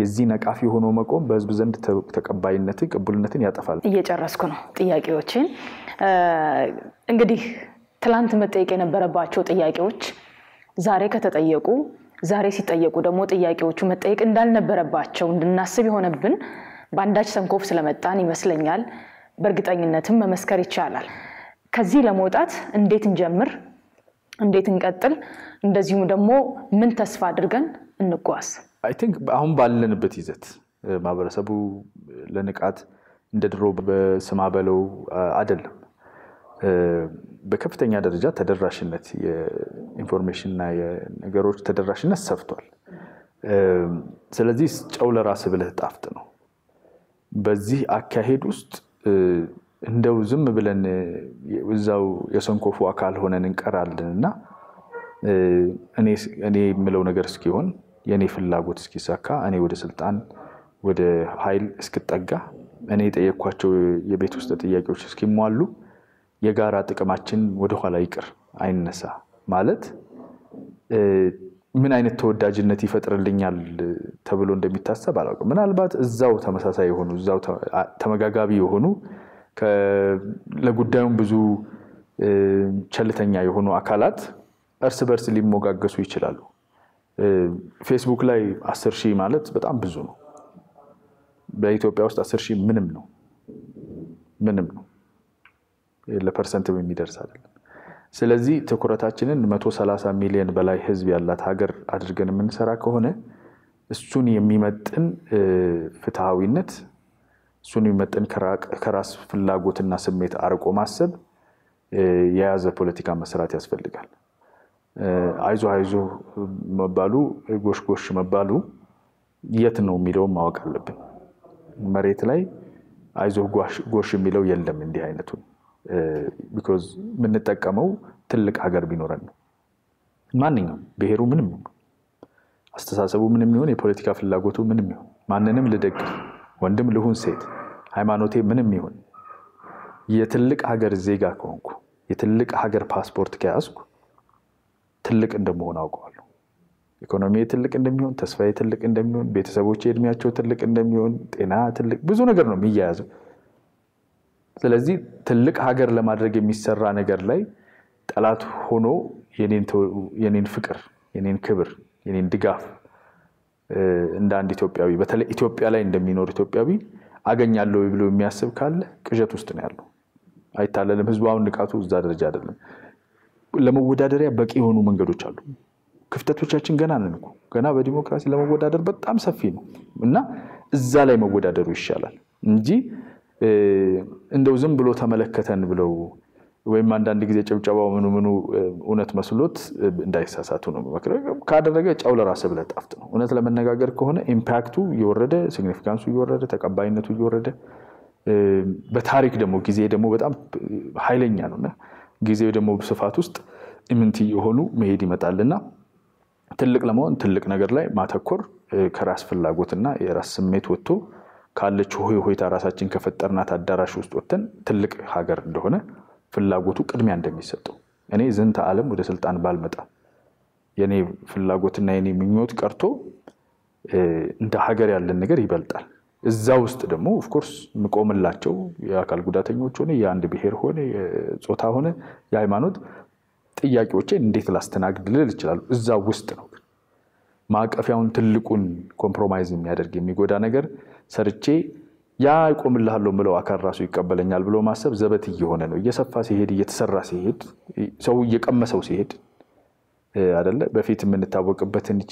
የዚህ ነቃፊ ሆኖ መቆም በህዝብ ዘንድ ተቀባይነት ቅቡልነትን ያጠፋል እየጨረስኩ ነው ጥያቄዎችን እንግዲህ ትላንት መጠየቅ የነበረባቸው ጥያቄዎች ዛሬ ከተጠየቁ ዛሬ ሲጠየቁ ደግሞ ጥያቄዎቹ መጠየቅ እንዳልነበረባቸው እንድናስብ የሆነብን ባንዳች ሰንኮፍ ስለመጣን ይመስለኛል በእርግጠኝነትም መመስከር ይቻላል ከዚህ ለመውጣት እንዴት እንጀምር እንዴት እንቀጥል እንደዚሁም ደግሞ ምን ተስፋ አድርገን እንጓዝ I think አሁን ባለንበት ይዘት ማህበረሰቡ ለንቃት እንደድሮ በስማ በለው አይደለም በከፍተኛ ደረጃ ተደራሽነት የኢንፎርሜሽንና የነገሮች ተደራሽነት ሰፍቷል ስለዚህ ጨው ለራስ ብለህ ጣፍጥ ነው በዚህ አካሄድ ውስጥ እንደው ዝም ብለን እዛው የሰንኮፉ አካል ሆነን እንቀራለንና እኔ የምለው ነገር እስኪሆን የኔ ፍላጎት እስኪሳካ እኔ ወደ ስልጣን ወደ ኃይል እስክጠጋ እኔ ጠየቅኳቸው የቤት ውስጥ ጥያቄዎች እስኪሟሉ የጋራ ጥቅማችን ወደ ኋላ ይቅር አይነሳ ማለት ምን አይነት ተወዳጅነት ይፈጥርልኛል ተብሎ እንደሚታሰብ አላውቅም ምናልባት እዛው ተመሳሳይ የሆኑ እዛው ተመጋጋቢ የሆኑ ለጉዳዩም ብዙ ቸልተኛ የሆኑ አካላት እርስ በርስ ሊሞጋገሱ ይችላሉ። ፌስቡክ ላይ 10,000 ማለት በጣም ብዙ ነው። በኢትዮጵያ ውስጥ 10,000 ምንም ነው ለፐርሰንት የሚደርስ አይደለም። ስለዚህ ትኩረታችንን 130 ሚሊዮን በላይ ህዝብ ያላት ሀገር አድርገን የምንሰራ ከሆነ እሱን የሚመጥን ፍትሃዊነት፣ እሱን የሚመጥን ከራስ ፍላጎትና ስሜት አርቆ ማሰብ የያዘ ፖለቲካ መስራት ያስፈልጋል። አይዞ መባሉ ጎሽ መባሉ የት ነው የሚለው ማወቅ አለብን። መሬት ላይ አይዞ ጎሽ የሚለው የለም እንዲህ አይነቱ because የምንጠቀመው ትልቅ ሀገር ቢኖረን ነው። ማንኛውም ብሔሩ ምንም ይሁን አስተሳሰቡ ምንም ይሁን የፖለቲካ ፍላጎቱ ምንም ይሁን ማንንም ልደግፍ ወንድም ልሁን ሴት ሃይማኖቴ ምንም ይሁን የትልቅ ሀገር ዜጋ ከሆንኩ የትልቅ ሀገር ፓስፖርት ከያዝኩ ትልቅ እንደምሆን አውቀዋለሁ። ኢኮኖሚ ትልቅ እንደሚሆን፣ ተስፋዬ ትልቅ እንደሚሆን፣ ቤተሰቦቼ እድሜያቸው ትልቅ እንደሚሆን፣ ጤና ትልቅ ብዙ ነገር ነው የሚያያዘው። ስለዚህ ትልቅ ሀገር ለማድረግ የሚሰራ ነገር ላይ ጠላት ሆኖ የኔን ፍቅር፣ የኔን ክብር፣ የኔን ድጋፍ እንደ አንድ ኢትዮጵያዊ በተለይ ኢትዮጵያ ላይ እንደሚኖር ኢትዮጵያዊ አገኛለሁ ብሎ የሚያስብ ካለ ቅዠት ውስጥ ነው ያለው። አይታለልም። ህዝባውን ንቃቱ እዛ ደረጃ አይደለም። ለመወዳደሪያ በቂ የሆኑ መንገዶች አሉ። ክፍተቶቻችን ገና ነን እኮ ገና በዲሞክራሲ ለመወዳደር በጣም ሰፊ ነው እና እዛ ላይ መወዳደሩ ይሻላል እንጂ እንደው ዝም ብሎ ተመለከተን ብለው ወይም አንዳንድ ጊዜ ጨብጨባው ምኑ እውነት መስሎት እንዳይሳሳቱ ነው መከረ ካደረገ ጫው ለራስ ብለ ጣፍጥ ነው። እውነት ለመነጋገር ከሆነ ኢምፓክቱ ይወረደ፣ ሲግኒፊካንሱ ይወረደ፣ ተቀባይነቱ ይወረደ። በታሪክ ደግሞ ጊዜ ደግሞ በጣም ኃይለኛ ነውና ጊዜው ደግሞ በስፋት ውስጥ ኢምንቲ የሆኑ መሄድ ይመጣልና ትልቅ ለመሆን ትልቅ ነገር ላይ ማተኮር ከራስ ፍላጎትና የራስ ስሜት ወጥቶ ካለች ሆይታ ራሳችን ከፈጠርናት አዳራሽ ውስጥ ወጥተን ትልቅ ሀገር እንደሆነ ፍላጎቱ ቅድሚያ እንደሚሰጠው እኔ ዝንተ ዓለም ወደ ስልጣን ባልመጣ የኔ ፍላጎትና የኔ ምኞት ቀርቶ እንደ ሀገር ያለን ነገር ይበልጣል። እዛ ውስጥ ደግሞ ኦፍ ኮርስ ምቆምላቸው የአካል ጉዳተኞች ሆነ የአንድ ብሔር ሆነ የጾታ ሆነ የሃይማኖት ጥያቄዎችን እንዴት ላስተናግድ ልል ይችላል። እዛ ውስጥ ነው ማቀፊያውን ትልቁን ኮምፕሮማይዝ የሚያደርግ የሚጎዳ ነገር ሰርቼ ያ ይቆምልሃለሁ ብለው አካል ራሱ ይቀበለኛል ብሎ ማሰብ ዘበት እየሆነ ነው። እየሰፋ ሲሄድ እየተሰራ ሲሄድ ሰው እየቀመሰው ሲሄድ አይደለ በፊት የምንታወቅበትን እቺ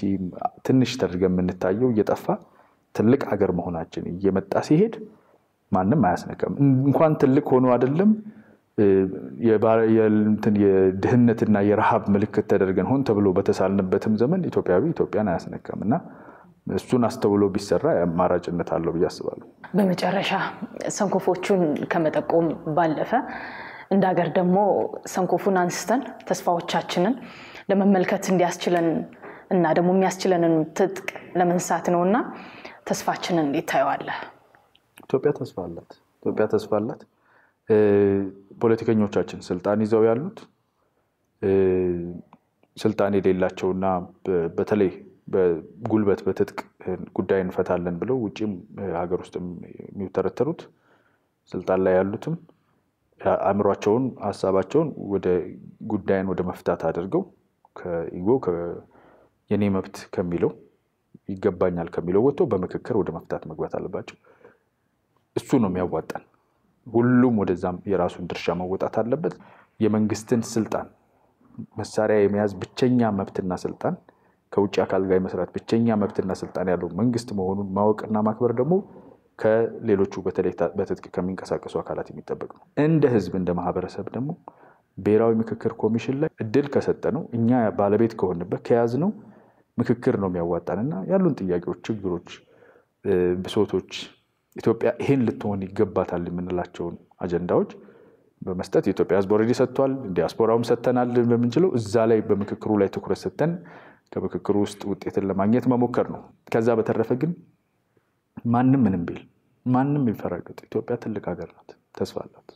ትንሽ ተደርገን የምንታየው እየጠፋ ትልቅ ሀገር መሆናችን እየመጣ ሲሄድ ማንንም አያስነካም። እንኳን ትልቅ ሆኖ አይደለም የድህነትና የረሃብ ምልክት ተደርገን ሆን ተብሎ በተሳልንበትም ዘመን ኢትዮጵያን አያስነካምና እሱን አስተውሎ ቢሰራ አማራጭነት አለው ብዬ አስባለሁ። በመጨረሻ ሰንኮፎቹን ከመጠቆም ባለፈ እንደ ሀገር ደግሞ ሰንኮፉን አንስተን ተስፋዎቻችንን ለመመልከት እንዲያስችለን እና ደግሞ የሚያስችለንን ትጥቅ ለመንሳት ነውና ተስፋችንን እንዴት ታየዋለህ? ኢትዮጵያ ተስፋ አላት። ፖለቲከኞቻችን ስልጣን ይዘው ያሉት ስልጣን የሌላቸውና በተለይ በጉልበት በትጥቅ ጉዳይ እንፈታለን ብለው ውጪም ሀገር ውስጥም የሚተረተሩት ስልጣን ላይ ያሉትም አእምሯቸውን ሐሳባቸውን ወደ ጉዳይን ወደ መፍታት አድርገው ከኢጎ የኔ መብት ከሚለው ይገባኛል ከሚለው ወጥቶ በመከከር ወደ መፍታት መግባት አለባቸው። እሱ ነው የሚያዋጣን። ሁሉም ወደዛም የራሱን ድርሻ መወጣት አለበት። የመንግስትን ስልጣን መሳሪያ የመያዝ ብቸኛ መብትና ስልጣን ከውጭ አካል ጋር መስራት ብቸኛ መብትና ስልጣን ያለው መንግስት መሆኑን ማወቅና ማክበር ደግሞ ከሌሎቹ በተለይ በትጥቅ ከሚንቀሳቀሱ አካላት የሚጠበቅ ነው። እንደ ህዝብ እንደ ማህበረሰብ ደግሞ ብሔራዊ ምክክር ኮሚሽን ላይ እድል ከሰጠነው እኛ ባለቤት ከሆንበት ከያዝነው ምክክር ነው የሚያዋጣንና ያሉን ጥያቄዎች፣ ችግሮች፣ ብሶቶች ኢትዮጵያ ይሄን ልትሆን ይገባታል የምንላቸውን አጀንዳዎች በመስጠት ኢትዮጵያ ህዝብ ኦሬዲ ሰጥቷል። ዲያስፖራውም ሰጥተናል በመንችለው እዛ ላይ በምክክሩ ላይ ትኩረት ሰጥተን ከምክክሩ ውስጥ ውጤትን ለማግኘት መሞከር ነው። ከዛ በተረፈ ግን ማንም ምንም ቢል ማንም ይፈራገጥ ኢትዮጵያ ትልቅ ሀገር ናት፣ ተስፋ አላት።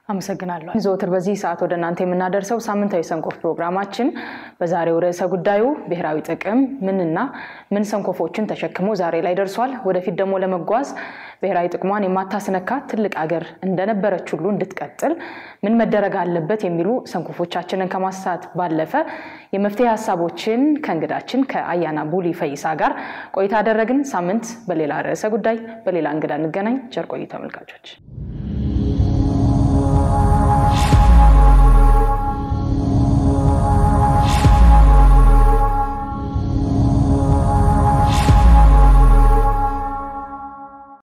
አመሰግናለሁ። ዘወትር በዚህ ሰዓት ወደ እናንተ የምናደርሰው ሳምንታዊ ሰንኮፍ ፕሮግራማችን በዛሬው ርዕሰ ጉዳዩ ብሔራዊ ጥቅም ምንና ምን ሰንኮፎችን ተሸክሞ ዛሬ ላይ ደርሷል፣ ወደፊት ደግሞ ለመጓዝ ብሔራዊ ጥቅሟን የማታስነካ ትልቅ ሀገር እንደነበረች ሁሉ እንድትቀጥል ምን መደረግ አለበት የሚሉ ሰንኮፎቻችንን ከማሳት ባለፈ የመፍትሄ ሐሳቦችን ከእንግዳችን ከአያና ቡሊ ፈይሳ ጋር ቆይታ አደረግን። ሳምንት በሌላ ርዕሰ ጉዳይ በሌላ እንግዳ እንገናኝ። ቸር ቆዩ ተመልካቾች።